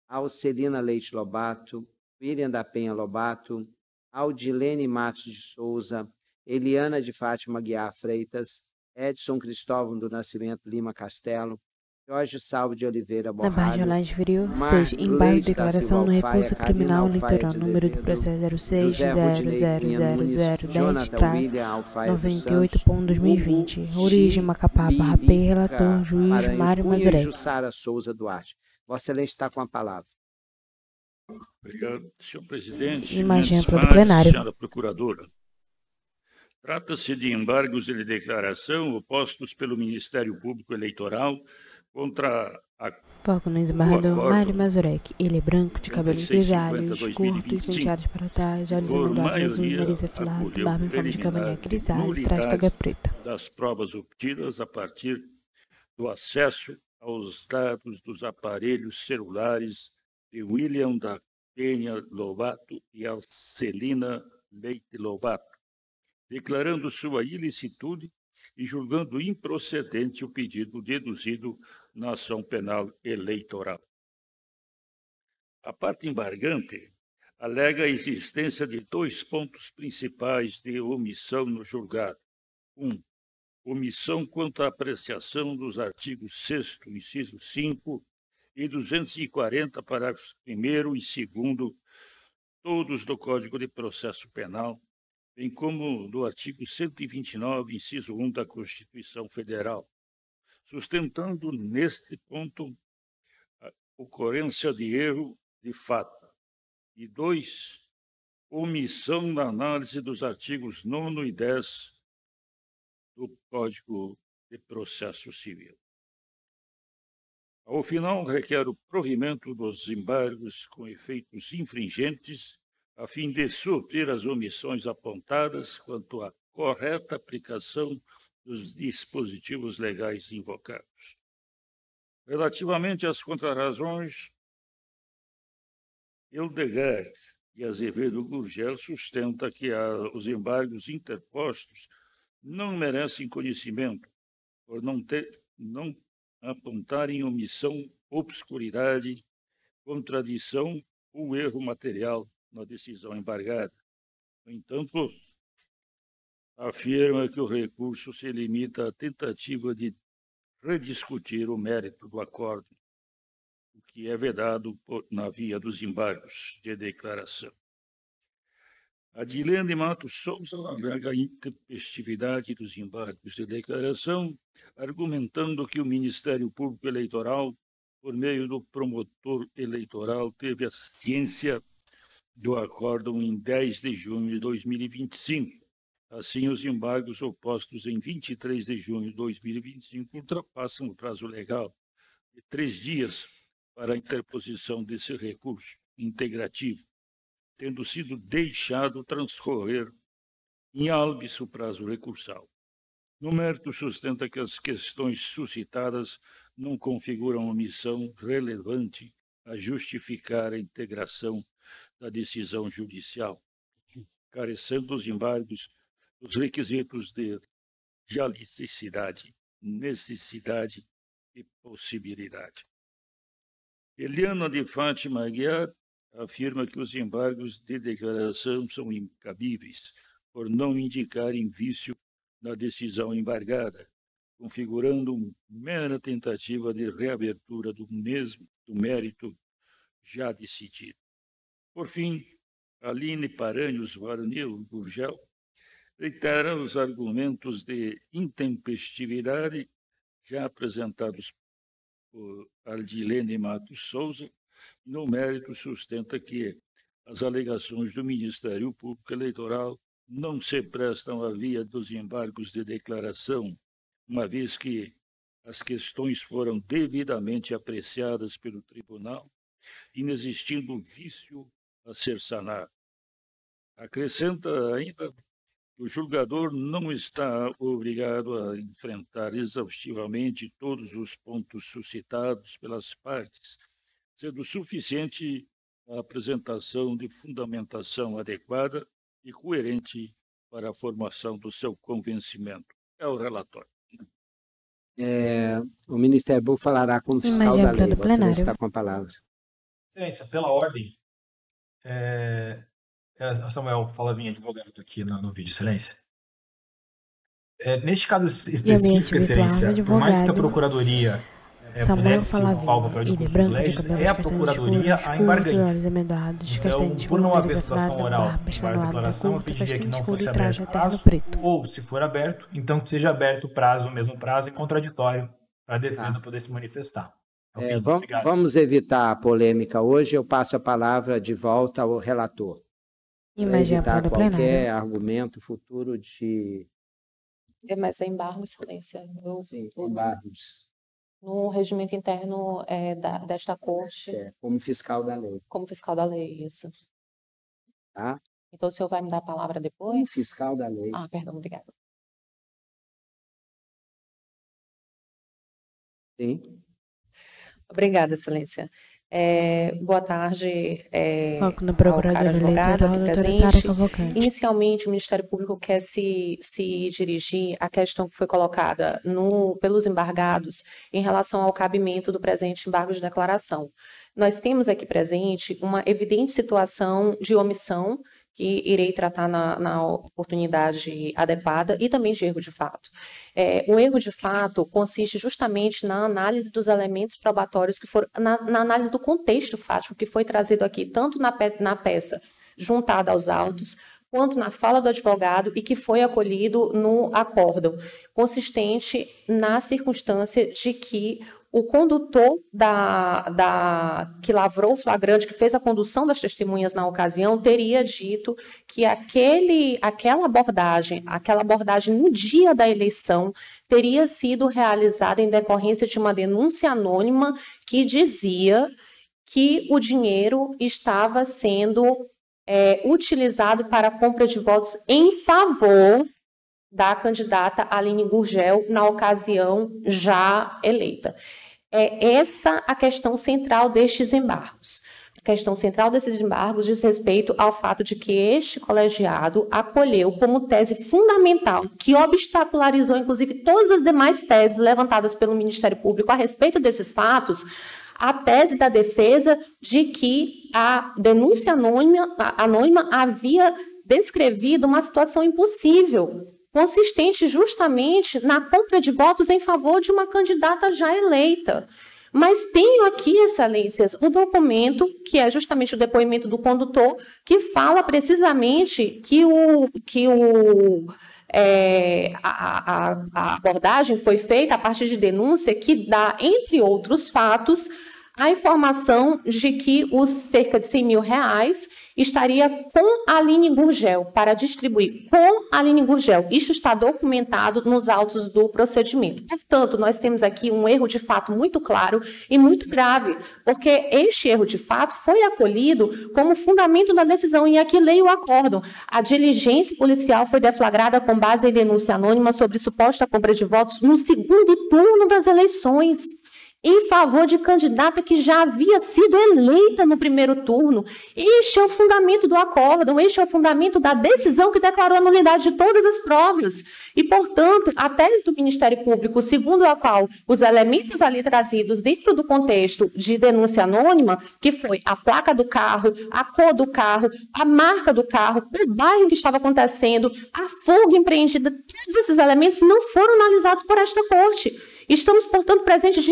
Alcelina Leite Lobato, William da Penha Lobato, Aldilene Matos de Souza, Eliana de Fátima Guiar Freitas, Edson Cristóvão do Nascimento Lima Castelo, Jorge Salvo de Oliveira Na barra de Borralho, Olá inferior, 6. Embargo de declaração no recurso criminal eleitoral, número do processo 06-00010-98.2020, origem Macapá, barra P, relator, juiz Mário Mazurek. Jussara Souza Duarte. Vossa Excelência está com a palavra. Obrigado, senhor presidente. Imagem Mendes para o Mares, plenário. senhora procuradora. Trata-se de embargos de declaração opostos pelo Ministério Público Eleitoral contra Foco no desembargador Mário Mazurek. Ele é branco, de cabelos grisalhos, curtos, penteados para trás, olhos amendoados azuis, nariz afilado, barba em forma de cavanhaque grisalho, traz toga preta. Das provas obtidas a partir do acesso aos dados dos aparelhos celulares de William da Penha Lobato e Alcelina Leite Lobato, declarando sua ilicitude e julgando improcedente o pedido deduzido na ação penal eleitoral. A parte embargante alega a existência de 2 pontos principais de omissão no julgado. 1. Omissão quanto à apreciação dos artigos 6º, inciso 5 e 240, parágrafos 1º e 2º, todos do Código de Processo Penal, bem como do artigo 129, inciso 1 da Constituição Federal, sustentando neste ponto a ocorrência de erro de fato. E 2, omissão na análise dos artigos 9º e 10 do Código de Processo Civil. Ao final, requer o provimento dos embargos com efeitos infringentes, a fim de suprir as omissões apontadas quanto à correta aplicação dos dispositivos legais invocados. Relativamente às contrarrazões, Hildegard e Azevedo Gurgel sustenta que os embargos interpostos não merecem conhecimento, por não apontarem omissão, obscuridade, contradição ou erro material na decisão embargada. No entanto, afirma que o recurso se limita à tentativa de rediscutir o mérito do acordo, o que é vedado na via dos embargos de declaração. Adilene Matos Souza alega a intempestividade dos embargos de declaração, argumentando que o Ministério Público Eleitoral, por meio do promotor eleitoral, teve a ciência do acórdão em 10 de junho de 2025. Assim, os embargos opostos em 23 de junho de 2025 ultrapassam o prazo legal de 3 dias para a interposição desse recurso integrativo, tendo sido deixado transcorrer em álbis o prazo recursal. No mérito, sustenta que as questões suscitadas não configuram omissão relevante a justificar a integração da decisão judicial, carecendo os embargos dos requisitos de jalicidade, necessidade e possibilidade. Eliana de Fátima Aguiar afirma que os embargos de declaração são incabíveis por não indicarem vício na decisão embargada, configurando uma mera tentativa de reabertura do mérito já decidido. Por fim, Aline Paranhos Varanil Gurgel reitera os argumentos de intempestividade já apresentados por Adilene Matos Souza. No mérito, sustenta que as alegações do Ministério Público Eleitoral não se prestam à via dos embargos de declaração, uma vez que as questões foram devidamente apreciadas pelo tribunal, inexistindo vício a ser sanado. Acrescenta ainda que o julgador não está obrigado a enfrentar exaustivamente todos os pontos suscitados pelas partes, sendo suficiente a apresentação de fundamentação adequada e coerente para a formação do seu convencimento. É o relatório. O Ministério Público falará como fiscal da lei. Você está com a palavra. Excelência, pela ordem, Samuel Falavinha, advogado aqui no vídeo, Excelência. Neste caso específico, Excelência, por mais que a Procuradoria pudesse ocupar o papel de consultor legis, é a Procuradoria a embargante. Então, por não haver situação oral para a declaração, eu pediria que não fosse aberto o prazo, ou, se for aberto, então que seja aberto o mesmo prazo em contraditório, para a defesa poder se manifestar. Vamos evitar a polêmica hoje. Eu passo a palavra de volta ao relator. Para evitar qualquer argumento futuro de... Mas é embargo, excelência. Sim, embargos. No regimento interno desta corte. Como fiscal da lei. Como fiscal da lei, isso. Tá? Então o senhor vai me dar a palavra depois? Como fiscal da lei. Ah, perdão, obrigada. Sim. Obrigada, excelência. Boa tarde ao caro advogado aqui presente. Inicialmente, o Ministério Público quer se dirigir à questão que foi colocada pelos embargados em relação ao cabimento do presente embargo de declaração. Nós temos aqui presente uma evidente situação de omissão, que irei tratar na oportunidade adequada, e também de erro de fato. O erro de fato consiste justamente na análise dos elementos probatórios que foram, na análise do contexto fático que foi trazido aqui, tanto na peça juntada aos autos, quanto na fala do advogado e que foi acolhido no acórdão, consistente na circunstância de que o condutor que lavrou o flagrante, que fez a condução das testemunhas na ocasião, teria dito que aquela abordagem no dia da eleição, teria sido realizada em decorrência de uma denúncia anônima que dizia que o dinheiro estava sendo utilizado para a compra de votos em favor da candidata Aline Gurgel, na ocasião já eleita. É essa a questão central destes embargos. A questão central desses embargos diz respeito ao fato de que este colegiado acolheu como tese fundamental, que obstacularizou, inclusive, todas as demais teses levantadas pelo Ministério Público a respeito desses fatos, a tese da defesa de que a denúncia anônima havia descrevido uma situação impossível, consistente justamente na compra de votos em favor de uma candidata já eleita. Mas tenho aqui, excelências, o documento, que é justamente o depoimento do condutor, que fala precisamente que a abordagem foi feita a partir de denúncia que dá, entre outros fatos, a informação de que os cerca de R$100.000 estaria com a Aline Gurgel, para distribuir com a Aline Gurgel. Isso está documentado nos autos do procedimento. Portanto, nós temos aqui um erro de fato muito claro e muito grave, porque este erro de fato foi acolhido como fundamento da decisão, e aqui leio o acórdão. A diligência policial foi deflagrada com base em denúncia anônima sobre suposta compra de votos no segundo turno das eleições, em favor de candidata que já havia sido eleita no primeiro turno. Este é o fundamento do acórdão, este é o fundamento da decisão que declarou a nulidade de todas as provas. E, portanto, a tese do Ministério Público, segundo a qual os elementos ali trazidos dentro do contexto de denúncia anônima, que foi a placa do carro, a cor do carro, a marca do carro, o bairro em que estava acontecendo, a fuga empreendida, todos esses elementos não foram analisados por esta corte. Estamos, portanto, presentes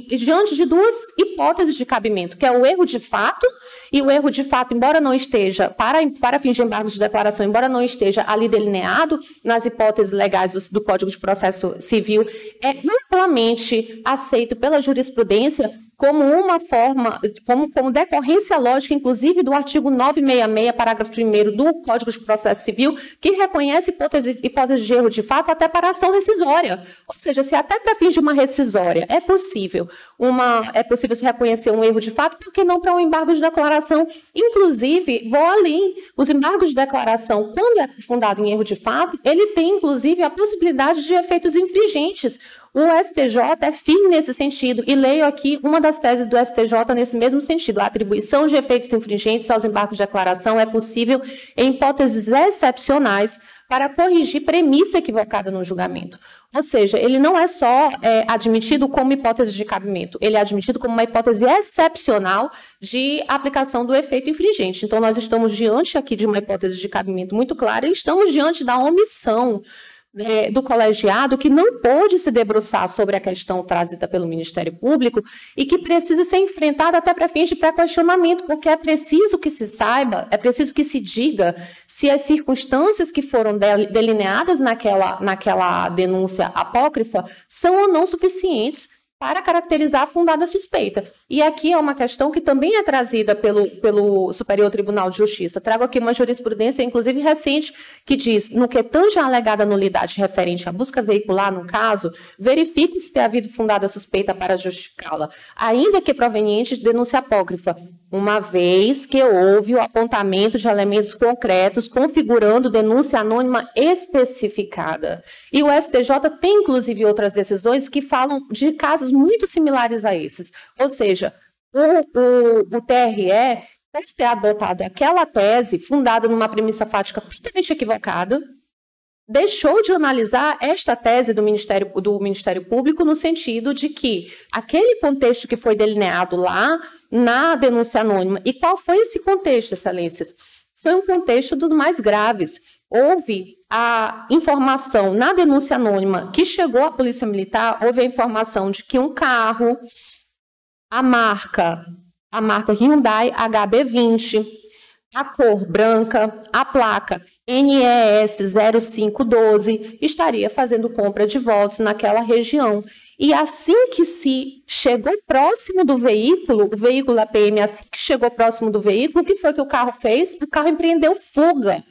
diante de duas hipóteses de cabimento, que é o erro de fato, e o erro de fato, embora não esteja, para fins de embargo de declaração, embora não esteja ali delineado nas hipóteses legais do Código de Processo Civil, é amplamente aceito pela jurisprudência como uma forma, como decorrência lógica, inclusive, do artigo 966, parágrafo 1º do Código de Processo Civil, que reconhece hipótese de erro de fato até para ação rescisória. Ou seja, se até para fins de uma rescisória é possível se reconhecer um erro de fato, por que não para um embargo de declaração? Inclusive, vou além, os embargos de declaração, quando é fundado em erro de fato, ele tem, inclusive, a possibilidade de efeitos infringentes. O STJ é firme nesse sentido, e leio aqui uma das teses do STJ nesse mesmo sentido. A atribuição de efeitos infringentes aos embargos de declaração é possível em hipóteses excepcionais para corrigir premissa equivocada no julgamento. Ou seja, ele não é só admitido como hipótese de cabimento, ele é admitido como uma hipótese excepcional de aplicação do efeito infringente. Então, nós estamos diante aqui de uma hipótese de cabimento muito clara e estamos diante da omissão do colegiado, que não pôde se debruçar sobre a questão trazida pelo Ministério Público e que precisa ser enfrentada até para fins de pré-questionamento, porque é preciso que se saiba, é preciso que se diga se as circunstâncias que foram delineadas naquela denúncia apócrifa são ou não suficientes. para caracterizar a fundada suspeita. E aqui é uma questão que também é trazida pelo Superior Tribunal de Justiça. Trago aqui uma jurisprudência, inclusive recente, que diz, no que tange a alegada nulidade referente à busca veicular, no caso, verifique se tem havido fundada suspeita para justificá-la, ainda que proveniente de denúncia apócrifa, uma vez que houve o apontamento de elementos concretos configurando denúncia anônima especificada. E o STJ tem, inclusive, outras decisões que falam de casos muito similares a esses. Ou seja, o TRE pode ter adotado aquela tese fundada numa premissa fática totalmente equivocada, deixou de analisar esta tese do Ministério Público no sentido de que aquele contexto que foi delineado lá na denúncia anônima, e qual foi esse contexto, excelências? Foi um contexto dos mais graves. Houve a informação na denúncia anônima que chegou à Polícia Militar, houve a informação de que um carro, a marca Hyundai HB20, a cor branca, a placa NES 0512, estaria fazendo compra de votos naquela região. E assim que se chegou próximo do veículo, o veículo da PM, assim que chegou próximo do veículo, o que foi que o carro fez? O carro empreendeu fuga.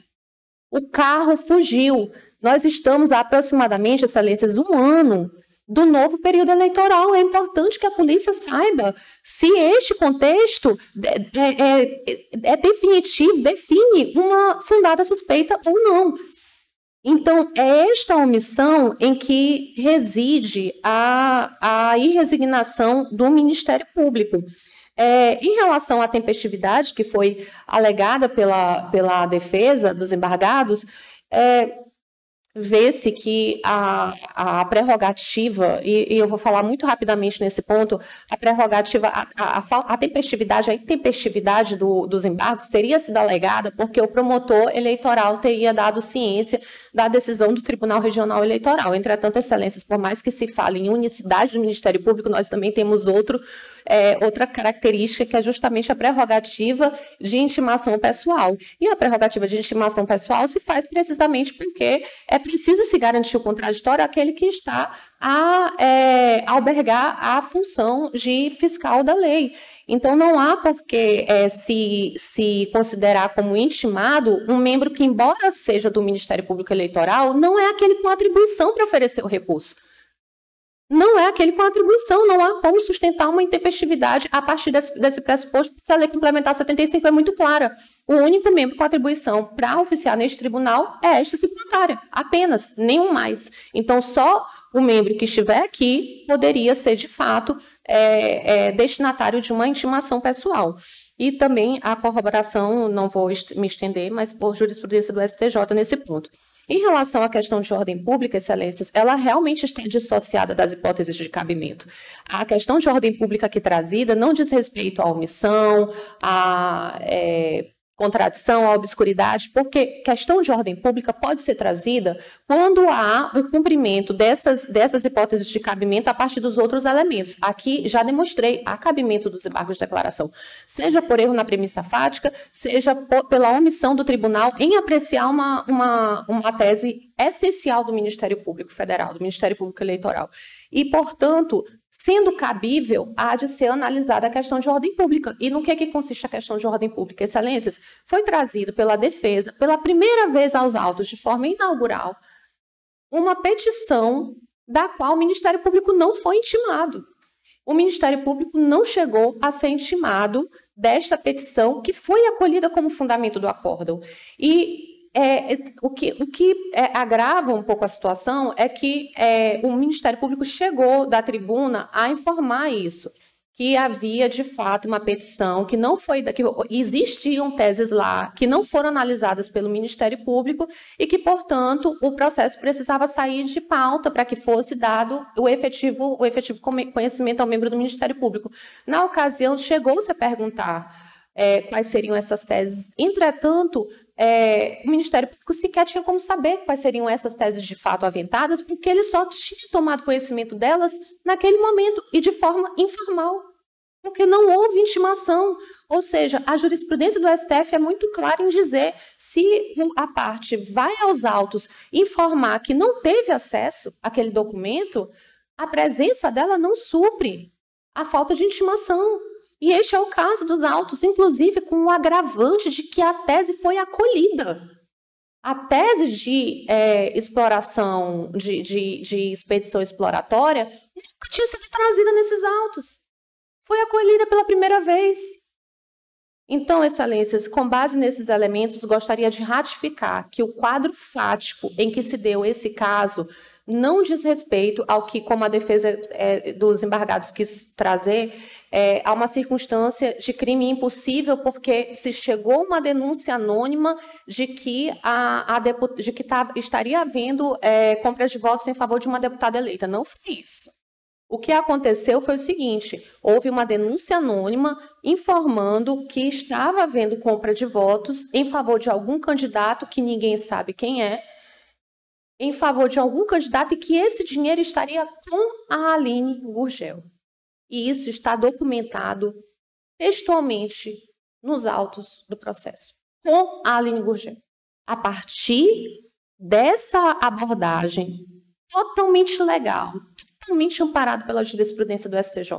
O carro fugiu. Nós estamos há aproximadamente, excelências, 1 ano do novo período eleitoral. É importante que a polícia saiba se este contexto é definitivo, define uma fundada suspeita ou não. Então, é esta omissão em que reside a irresignação do Ministério Público. Em relação à tempestividade, que foi alegada pela defesa dos embargados, vê-se que a prerrogativa, e eu vou falar muito rapidamente nesse ponto, a prerrogativa, a tempestividade, a intempestividade dos embargos teria sido alegada porque o promotor eleitoral teria dado ciência da decisão do Tribunal Regional Eleitoral. Entretanto, excelências, por mais que se fale em unicidade do Ministério Público, nós também temos outra característica, que é justamente a prerrogativa de intimação pessoal. E a prerrogativa de intimação pessoal se faz precisamente porque é preciso se garantir o contraditório àquele que está a albergar a função de fiscal da lei. Então, não há por que se considerar como intimado um membro que, embora seja do Ministério Público Eleitoral, não é aquele com atribuição para oferecer o recurso. Não é aquele com atribuição, não há como sustentar uma intempestividade a partir desse pressuposto, porque a Lei Complementar 75 é muito clara. O único membro com atribuição para oficiar neste tribunal é esta signatária, apenas, nenhum mais. Então, só o membro que estiver aqui poderia ser, de fato, destinatário de uma intimação pessoal. E também a corroboração, não vou me estender, mas por jurisprudência do STJ nesse ponto. Em relação à questão de ordem pública, excelências, ela realmente está dissociada das hipóteses de cabimento. A questão de ordem pública aqui trazida não diz respeito à omissão, à contradição, à obscuridade, porque questão de ordem pública pode ser trazida quando há o cumprimento dessas hipóteses de cabimento a partir dos outros elementos. Aqui já demonstrei a cabimento dos embargos de declaração, seja por erro na premissa fática, seja pela omissão do tribunal em apreciar uma tese essencial do Ministério Público Federal, do Ministério Público Eleitoral. E, portanto, sendo cabível, há de ser analisada a questão de ordem pública. E no que consiste a questão de ordem pública? Excelências, foi trazido pela defesa, pela primeira vez aos autos, de forma inaugural, uma petição da qual o Ministério Público não foi intimado. O Ministério Público não chegou a ser intimado desta petição, que foi acolhida como fundamento do acórdão. E o que agrava um pouco a situação é que o Ministério Público chegou da tribuna a informar isso, que havia, de fato, uma petição que não foi, que existiam teses lá que não foram analisadas pelo Ministério Público e que, portanto, o processo precisava sair de pauta para que fosse dado o efetivo conhecimento ao membro do Ministério Público. Na ocasião, chegou-se a perguntar quais seriam essas teses. Entretanto, o Ministério Público sequer tinha como saber quais seriam essas teses de fato aventadas, porque ele só tinha tomado conhecimento delas naquele momento e de forma informal, porque não houve intimação. Ou seja, a jurisprudência do STF é muito clara em dizer se a parte vai aos autos informar que não teve acesso àquele documento, A presença dela não supre a falta de intimação. E este é o caso dos autos, inclusive com o agravante de que a tese foi acolhida. A tese de exploração, de expedição exploratória, nunca tinha sido trazida nesses autos. Foi acolhida pela primeira vez. Então, Excelências, com base nesses elementos, gostaria de ratificar que o quadro fático em que se deu esse caso não diz respeito ao que, como a defesa dos embargados quis trazer, há uma circunstância de crime impossível, porque se chegou uma denúncia anônima de que, estaria havendo compra de votos em favor de uma deputada eleita. Não foi isso. O que aconteceu foi o seguinte: houve uma denúncia anônima informando que estava havendo compra de votos em favor de algum candidato que ninguém sabe quem é, em favor de algum candidato, e que esse dinheiro estaria com a Aline Gurgel. E isso está documentado textualmente nos autos do processo, com a Aline Gurgel. A partir dessa abordagem totalmente legal, totalmente amparado pela jurisprudência do STJ,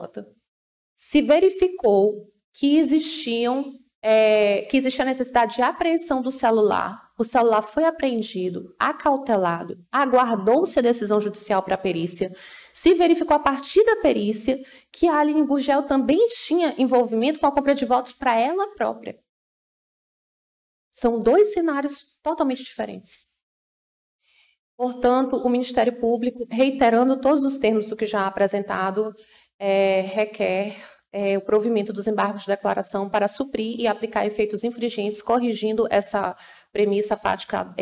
se verificou que existia a necessidade de apreensão do celular. O celular foi apreendido, acautelado, aguardou-se a decisão judicial para a perícia. Se verificou a partir da perícia que a Aline Gurgel também tinha envolvimento com a compra de votos para ela própria. São dois cenários totalmente diferentes. Portanto, o Ministério Público, reiterando todos os termos do que já apresentado, requer o provimento dos embargos de declaração para suprir e aplicar efeitos infringentes, corrigindo essa premissa fática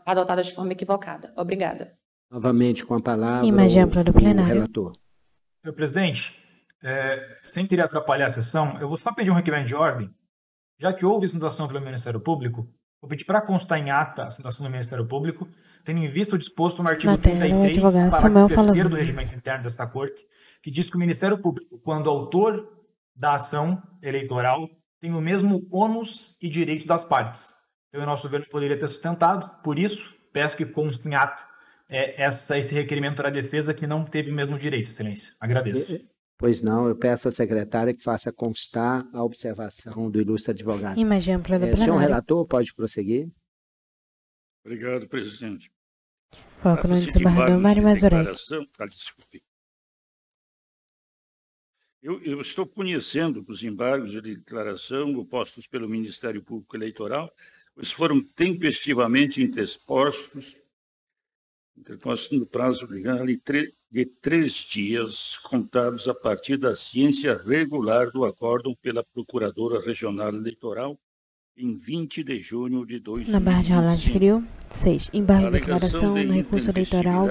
adotada de forma equivocada. Obrigada. Novamente com a palavra Imagem ampla do plenário. O relator. Senhor presidente, sem querer atrapalhar a sessão, eu vou só pedir um requerimento de ordem. Já que houve sustentação pelo Ministério Público, vou pedir para constar em ata a sustentação do Ministério Público, tendo em vista o disposto no artigo 33, parágrafo 3º do Regimento Interno desta Corte, que diz que o Ministério Público, quando autor da ação eleitoral, tem o mesmo ônus e direito das partes. Então, o nosso governo poderia ter sustentado, por isso, peço que conste em ato esse requerimento da defesa que não teve o mesmo direito, Excelência. Agradeço. Pois não, eu peço à secretária que faça constar a observação do ilustre advogado. Imagem ampla do plenário. Senhor relator, pode prosseguir. Obrigado, presidente. Foco no desembargador Mário Mazurek. Desculpe. Eu estou conhecendo dos embargos de declaração opostos pelo Ministério Público Eleitoral, pois foram tempestivamente interpostos no prazo de 3 dias, contados a partir da ciência regular do acórdão pela Procuradora Regional Eleitoral, em 20 de junho de 2025. Na barra de rolar feriu 6. Embargo de declaração no recurso eleitoral,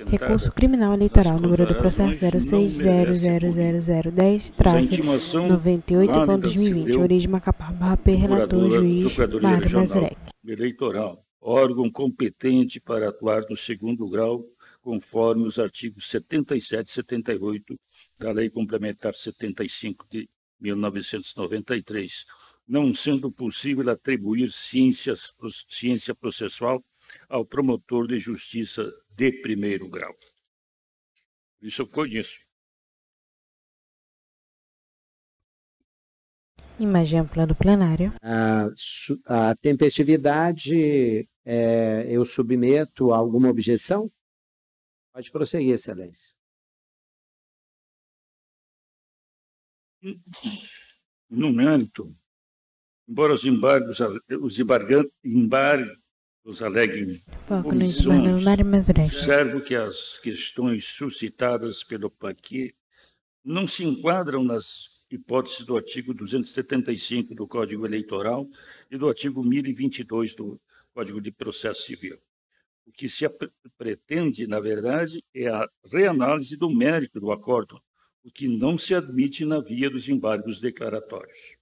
recurso criminal eleitoral, número do processo 06000010-98/2020, origem Macapá, P, relator, juiz Mário Mazurek. Eleitoral, órgão competente para atuar no segundo grau, conforme os artigos 77 e 78 da Lei Complementar 75 de 1993, não sendo possível atribuir ciência processual ao promotor de justiça de primeiro grau. Isso eu conheço. Imagem ampla do plenário. A tempestividade, eu submeto a alguma objeção? Pode prosseguir, Excelência. No mérito, embora os embargos aleguem omissões, observo que as questões suscitadas pelo parquet não se enquadram nas hipóteses do artigo 275 do Código Eleitoral e do artigo 1022 do Código de Processo Civil. O que se pretende, na verdade, é a reanálise do mérito do acórdão, o que não se admite na via dos embargos declaratórios.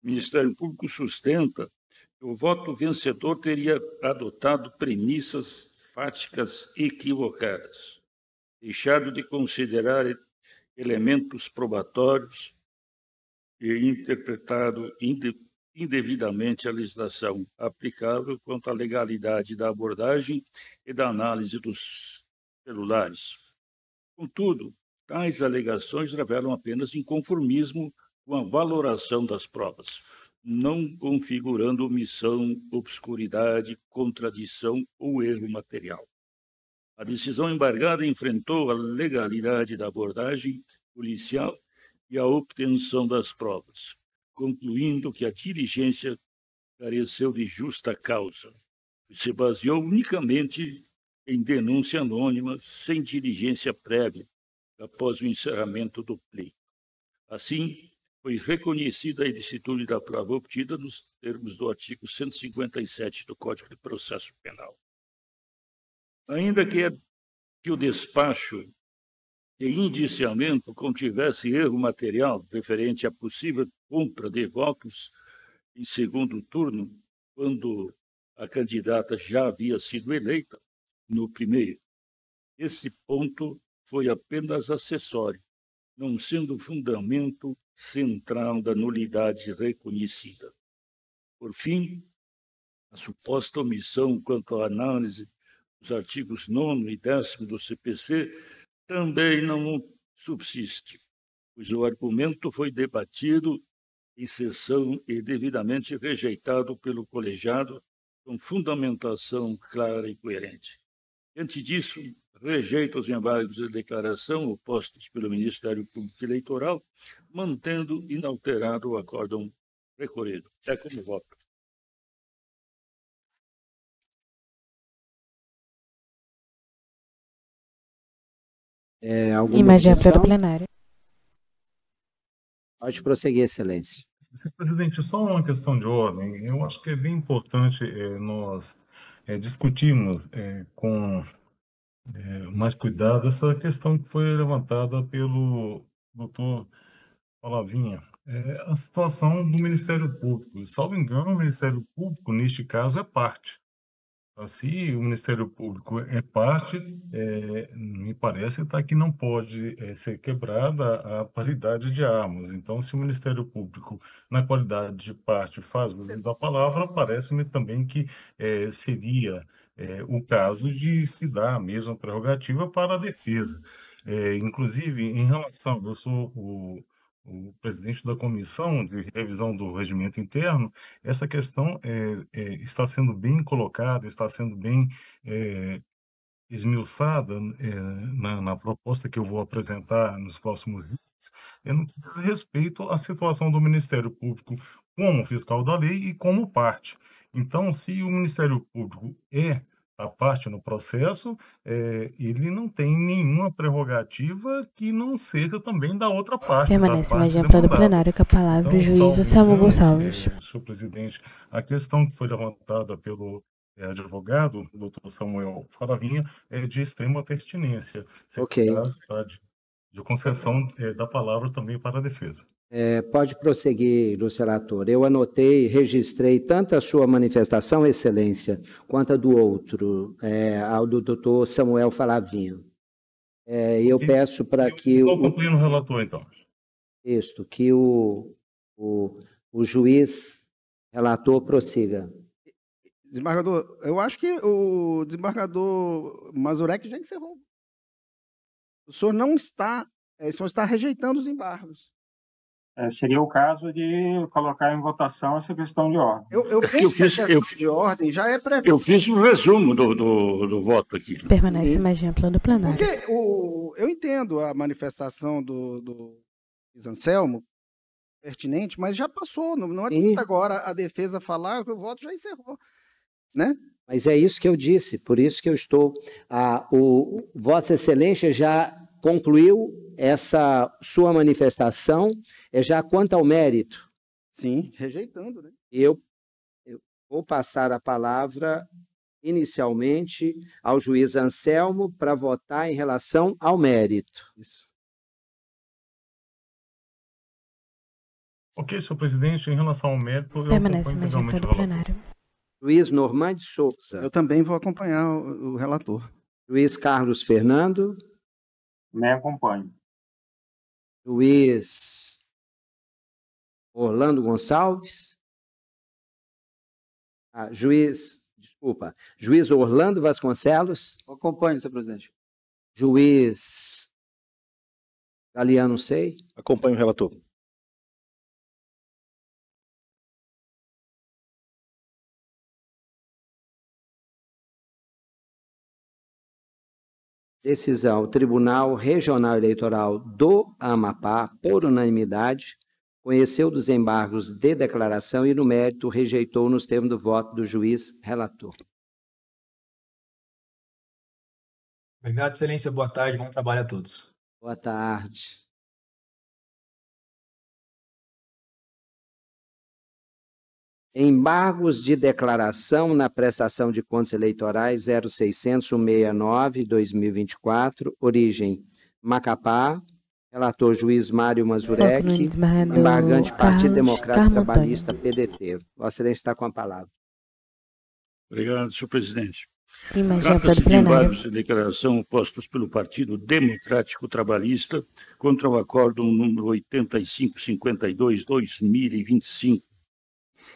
O Ministério Público sustenta que o voto vencedor teria adotado premissas fáticas equivocadas, deixado de considerar elementos probatórios e interpretado indevidamente a legislação aplicável quanto à legalidade da abordagem e da análise dos celulares, Contudo, tais alegações revelam apenas inconformismo com a valoração das provas, não configurando omissão, obscuridade, contradição ou erro material. A decisão embargada enfrentou a legalidade da abordagem policial e a obtenção das provas, concluindo que a diligência careceu de justa causa e se baseou unicamente em denúncia anônima sem diligência prévia após o encerramento do pleito. Assim, foi reconhecida a ilicitude da prova obtida nos termos do artigo 157 do Código de Processo Penal. Ainda que o despacho de indiciamento contivesse erro material referente à possível compra de votos em segundo turno, quando a candidata já havia sido eleita no primeiro, esse ponto foi apenas acessório, não sendo fundamento central da nulidade reconhecida. Por fim, a suposta omissão quanto à análise dos artigos 9º e 10º do CPC também não subsiste, pois o argumento foi debatido em sessão e devidamente rejeitado pelo colegiado com fundamentação clara e coerente. Diante disso, rejeita os embargos de declaração opostos pelo Ministério Público Eleitoral, mantendo inalterado o acórdão recorrido. É como voto. Imagem para o plenário. Pode prosseguir, Excelência. Presidente, só uma questão de ordem. Eu acho que é bem importante nós discutirmos com mais cuidado essa questão que foi levantada pelo doutor Falavinha. A situação do Ministério Público. Salvo engano, o Ministério Público, neste caso, é parte. Se o Ministério Público é parte, me parece que não pode ser quebrada a paridade de armas. Então, se o Ministério Público, na qualidade de parte, faz uso da palavra, parece-me também que seria o caso de se dar a mesma prerrogativa para a defesa. Inclusive, em relação, eu sou o presidente da comissão de revisão do regimento interno, essa questão está sendo bem colocada, está sendo bem esmiuçada na proposta que eu vou apresentar nos próximos dias, no que diz respeito à situação do Ministério Público como fiscal da lei e como parte. Então, se o Ministério Público a parte no processo, ele não tem nenhuma prerrogativa que não seja também da outra parte. Permanece mais para o plenário com a palavra o juiz Samuel Gonçalves. Senhor presidente, a questão que foi levantada pelo advogado, o doutor Samuel Falavinha, é de extrema pertinência. Ok. De concessão da palavra também para a defesa. Pode prosseguir, ilustre relator. Eu anotei, registrei tanto a sua manifestação, Excelência, quanto a do outro, ao do doutor Samuel Falavinha. Eu peço para que... Estou concluindo o relator, então. Isso, que o juiz relator prossiga. Desembargador, eu acho que o desembargador Mazurek já encerrou. O senhor não está... O senhor está rejeitando os embargos. Seria o caso de colocar em votação essa questão de ordem. Eu penso que a questão de ordem já é prevista. Eu fiz um resumo do voto aqui. Permanece mais ampla do plenário. Porque eu entendo a manifestação do Anselmo, pertinente, mas já passou. Não adianta agora a defesa falar que o voto já encerrou. Né? Mas é isso que eu disse, por isso que eu estou... Vossa Excelência já concluiu essa sua manifestação, já quanto ao mérito. Sim, rejeitando, né? Eu vou passar a palavra inicialmente ao juiz Anselmo para votar em relação ao mérito. Isso. Ok, senhor presidente, em relação ao mérito... Permanece mais para o plenário. Juiz Normande Souza. Eu também vou acompanhar o relator. Juiz Carlos Fernando. Me acompanho. Juiz Orlando Gonçalves. Juiz Orlando Vasconcelos. Acompanho, senhor presidente. Juiz Galiano, sei. Acompanho o relator. Decisão: Tribunal Regional Eleitoral do Amapá, por unanimidade, conheceu dos embargos de declaração e, no mérito, rejeitou nos termos do voto do juiz relator. Obrigado, excelência. Boa tarde. Bom trabalho a todos. Boa tarde. Embargos de declaração na prestação de contas eleitorais 0600-169-2024, origem Macapá, relator juiz Mário Mazurek, embargante Partido Democrata Trabalhista, PDT. Vossa Excelência está com a palavra. Obrigado, senhor presidente. Trata-se de embargos de declaração postos pelo Partido Democrático Trabalhista contra o acórdão número 8552-2025,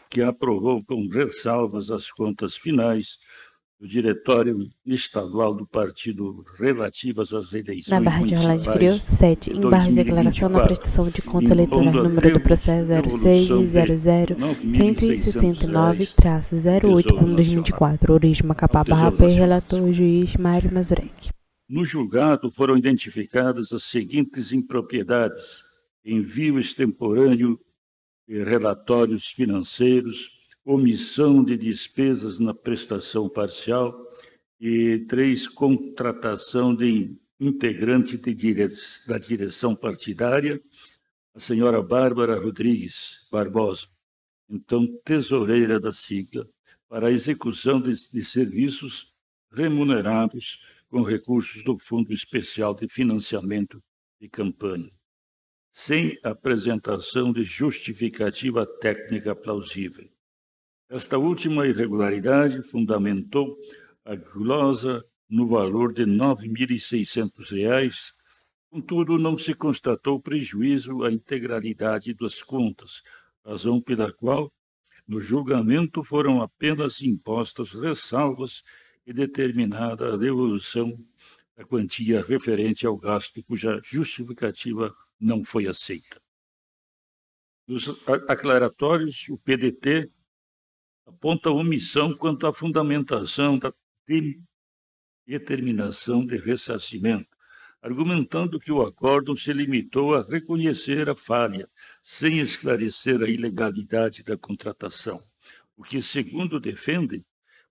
que aprovou com ressalvas as contas finais do Diretório Estadual do Partido relativas às eleições na barra de rolagem superior, 7. Embargo de declaração na prestação de contas eleitorais, número do processo 0600-169-081-2024, origem Macapá, Barra P, relator juiz Mário Mazurek. No julgado foram identificadas as seguintes impropriedades: envio extemporâneo de relatórios financeiros, omissão de despesas na prestação parcial e 3, contratação de integrante da direção partidária, a senhora Bárbara Rodrigues Barbosa, então tesoureira da sigla, para a execução de serviços remunerados com recursos do Fundo Especial de Financiamento de Campanha, sem apresentação de justificativa técnica plausível. Esta última irregularidade fundamentou a glosa no valor de R$ 9.600, contudo, não se constatou prejuízo à integralidade das contas, razão pela qual, no julgamento, foram apenas impostas ressalvas e determinada a devolução da quantia referente ao gasto cuja justificativa não foi aceita. Nos aclaratórios, o PDT aponta omissão quanto à fundamentação da determinação de ressarcimento, argumentando que o acórdão se limitou a reconhecer a falha, sem esclarecer a ilegalidade da contratação, o que, segundo defende,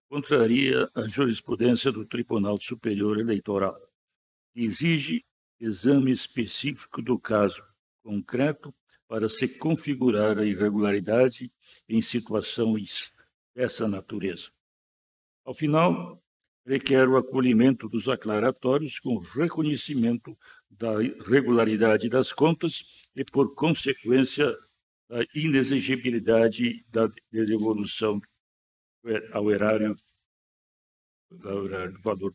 contraria a jurisprudência do Tribunal Superior Eleitoral, que exige exame específico do caso concreto para se configurar a irregularidade em situações dessa natureza. Ao final, requer o acolhimento dos aclaratórios com reconhecimento da regularidade das contas e, por consequência, da inexigibilidade da devolução ao erário do valor.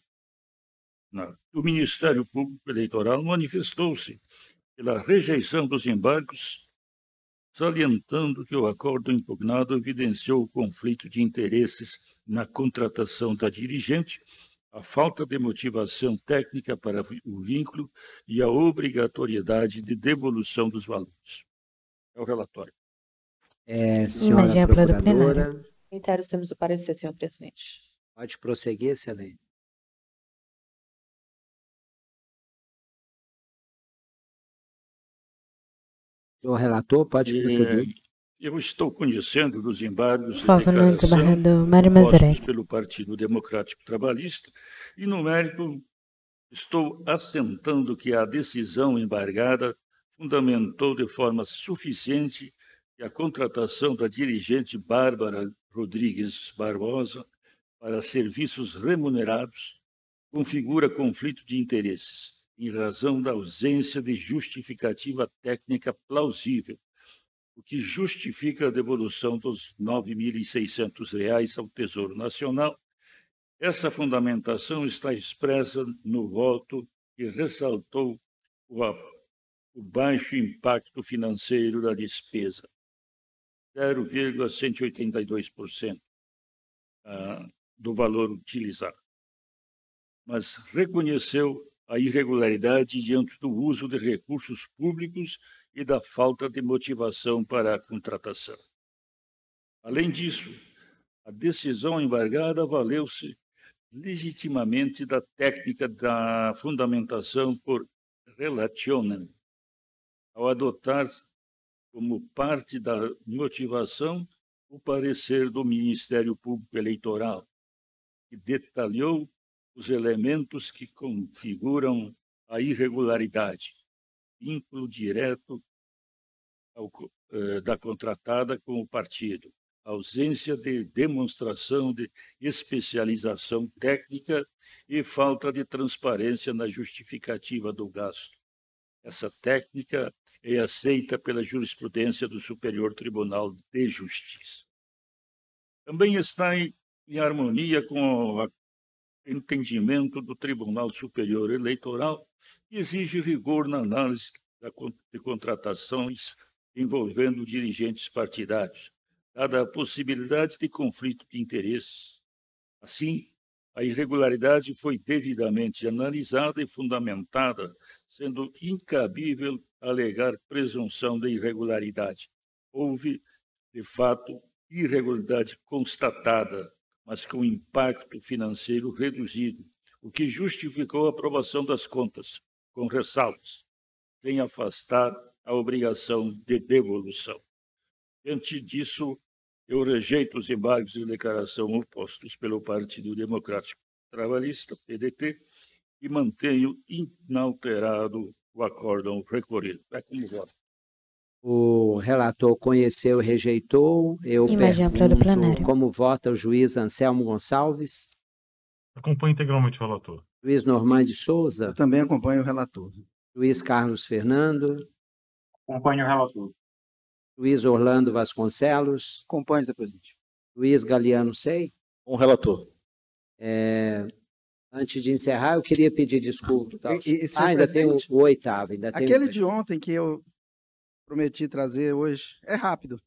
O Ministério Público Eleitoral manifestou-se pela rejeição dos embargos, salientando que o acordo impugnado evidenciou o conflito de interesses na contratação da dirigente, a falta de motivação técnica para o vínculo e a obrigatoriedade de devolução dos valores. É o relatório. Senhora Procuradora. Reitero, temos o parecer, senhor presidente. Pode prosseguir, excelência. O relator pode prosseguir. Eu estou conhecendo dos embargos de declaração postos pelo Partido Democrático Trabalhista e, no mérito, estou assentando que a decisão embargada fundamentou de forma suficiente que a contratação da dirigente Bárbara Rodrigues Barbosa para serviços remunerados configura conflito de interesses, em razão da ausência de justificativa técnica plausível, o que justifica a devolução dos R$ 9.600 ao Tesouro Nacional. Essa fundamentação está expressa no voto que ressaltou o baixo impacto financeiro da despesa, 0,182% do valor utilizado, mas reconheceu a irregularidade diante do uso de recursos públicos e da falta de motivação para a contratação. Além disso, a decisão embargada valeu-se legitimamente da técnica da fundamentação por relationem, ao adotar como parte da motivação o parecer do Ministério Público Eleitoral, que detalhou os elementos que configuram a irregularidade, vínculo direto da contratada com o partido, ausência de demonstração de especialização técnica e falta de transparência na justificativa do gasto. Essa técnica é aceita pela jurisprudência do Superior Tribunal de Justiça. Também está em harmonia com o entendimento do Tribunal Superior Eleitoral, que exige rigor na análise de contratações envolvendo dirigentes partidários, dada a possibilidade de conflito de interesses. Assim, a irregularidade foi devidamente analisada e fundamentada, sendo incabível alegar presunção de irregularidade. Houve, de fato, irregularidade constatada, mas com impacto financeiro reduzido, o que justificou a aprovação das contas, com ressalvas, sem afastar a obrigação de devolução. Diante disso, eu rejeito os embargos de declaração opostos pelo Partido Democrático Trabalhista, PDT, e mantenho inalterado o acórdão recorrido. É como voto. O relator conheceu e rejeitou. Eu pergunto como vota o juiz Anselmo Gonçalves. Acompanho integralmente o relator. Juiz Normando de Souza. Eu também acompanho o relator. Juiz Carlos Fernando. Acompanho o relator. Juiz Orlando Vasconcelos. Acompanho, senhor presidente. Juiz Galiano Sei. Com o relator. Antes de encerrar, eu queria pedir desculpa. Ainda tem o oitavo. Aquele de ontem que eu prometi trazer hoje é rápido.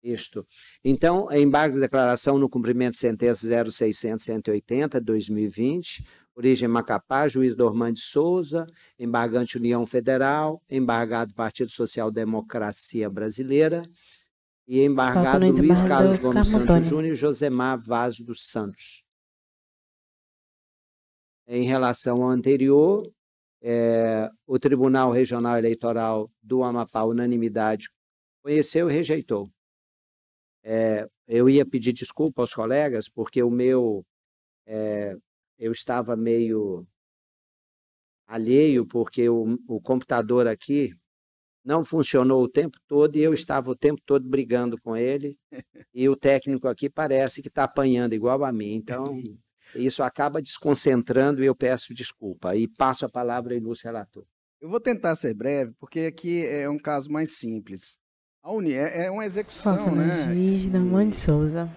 Isto. Então, embargo de declaração no cumprimento de sentença 0600-180, 2020, origem Macapá, juiz Normando de Souza, embargante União Federal, embargado Partido Social Democracia Brasileira e embargado Luiz Carlos Gomes Santos Júnior e Josemar Vaz dos Santos. Em relação ao anterior, o Tribunal Regional Eleitoral do Amapá, unanimidade, conheceu e rejeitou. Eu ia pedir desculpa aos colegas, porque eu estava meio alheio, porque o computador aqui não funcionou o tempo todo e eu estava o tempo todo brigando com ele, e o técnico aqui parece que está apanhando igual a mim, então isso acaba desconcentrando e eu peço desculpa. E passo a palavra ao ilustre relator. Eu vou tentar ser breve, porque aqui é um caso mais simples. A União é uma execução, né? Juiz Normando de Souza.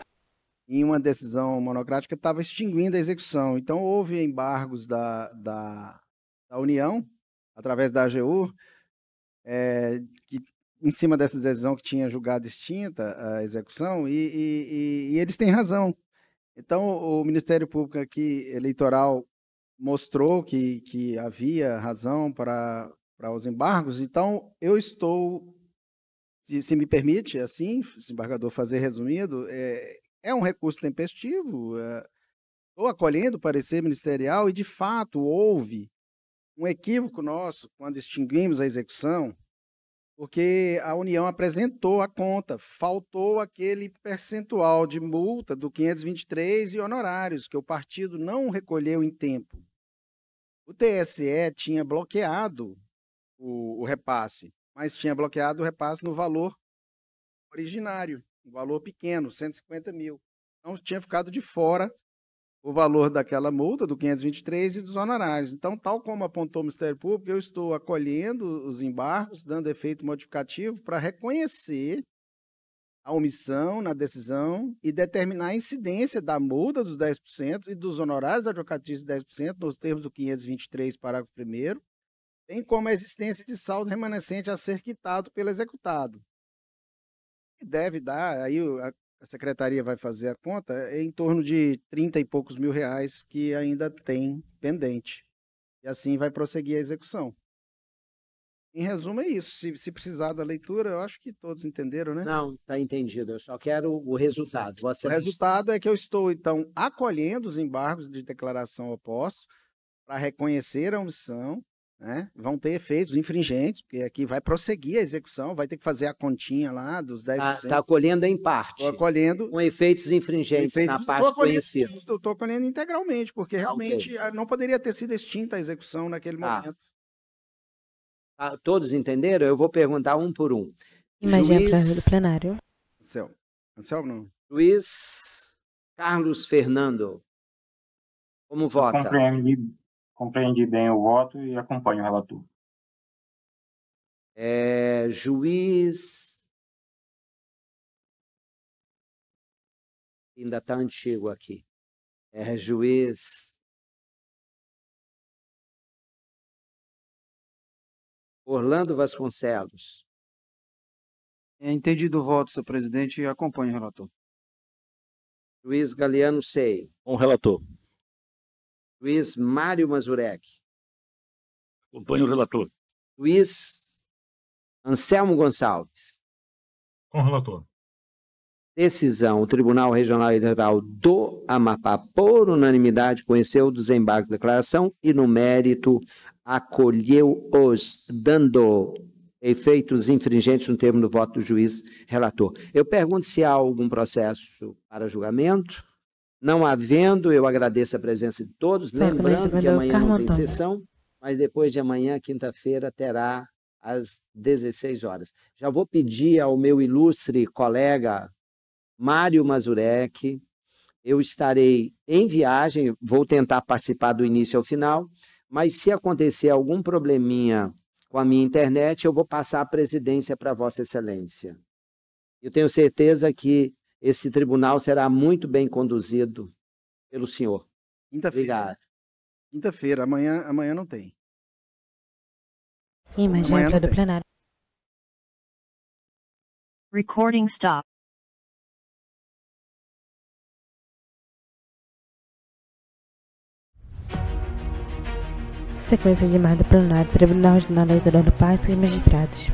Em uma decisão monocrática, estava extinguindo a execução. Então, houve embargos da União, através da AGU, que, em cima dessa decisão que tinha julgado extinta a execução, e eles têm razão. Então, o Ministério Público aqui, eleitoral, mostrou que havia razão para os embargos. Então, eu estou... Se me permite, assim, desembargador, fazer resumido, é um recurso tempestivo, estou acolhendo o parecer ministerial e, de fato, houve um equívoco nosso quando extinguimos a execução, porque a União apresentou a conta, faltou aquele percentual de multa do 523 e honorários, que o partido não recolheu em tempo. O TSE tinha bloqueado o repasse, mas tinha bloqueado o repasse no valor originário, um valor pequeno, 150 mil. Então, tinha ficado de fora o valor daquela multa, do 523 e dos honorários. Então, tal como apontou o Ministério Público, eu estou acolhendo os embargos, dando efeito modificativo para reconhecer a omissão na decisão e determinar a incidência da multa dos 10% e dos honorários advocatícios de 10% nos termos do 523, parágrafo 1º, bem como a existência de saldo remanescente a ser quitado pelo executado. E deve dar, aí a secretaria vai fazer a conta, em torno de 30 e poucos mil reais que ainda tem pendente. E assim vai prosseguir a execução. Em resumo, é isso. Se precisar da leitura, eu acho que todos entenderam, né? Não, está entendido. Eu só quero o resultado. O resultado é que eu estou, então, acolhendo os embargos de declaração opostos para reconhecer a omissão, né? Vão ter efeitos infringentes, porque aqui vai prosseguir a execução, vai ter que fazer a continha lá dos 10%. Está acolhendo em parte. Estou acolhendo. Com efeitos infringentes na parte conhecida. Estou acolhendo integralmente, porque realmente não poderia ter sido extinta a execução naquele momento. Todos entenderam? Eu vou perguntar um por um. Imagina do plenário. Anselmo, não. Juiz Carlos Fernando, como vota? Compreendi bem o voto e acompanho o relator. Juiz... Ainda está antigo aqui. Juiz... Orlando Vasconcelos. Entendido o voto, senhor presidente, e acompanho o relator. Juiz Galeano Sei. Com o relator. Juiz Mário Mazurek. Acompanho o relator. Juiz Anselmo Gonçalves. Com o relator. Decisão. O Tribunal Regional Eleitoral do Amapá, por unanimidade, conheceu o desembarque da declaração e, no mérito, acolheu-os, dando efeitos infringentes no termo do voto do juiz relator. Eu pergunto se há algum processo para julgamento. Não havendo, eu agradeço a presença de todos. Lembrando que amanhã não tem sessão, mas depois de amanhã, quinta-feira, terá às 16 horas. Já vou pedir ao meu ilustre colega Mário Mazurek, eu estarei em viagem, vou tentar participar do início ao final, mas se acontecer algum probleminha com a minha internet, eu vou passar a presidência para Vossa Excelência. Eu tenho certeza que esse tribunal será muito bem conduzido pelo senhor. Quinta-feira. Obrigado. Quinta-feira, amanhã não tem. Imagina do plenário. Recording stop. Sequência de imagem do plenário, Tribunal Regional Eleitoral do Paz e Magistrados.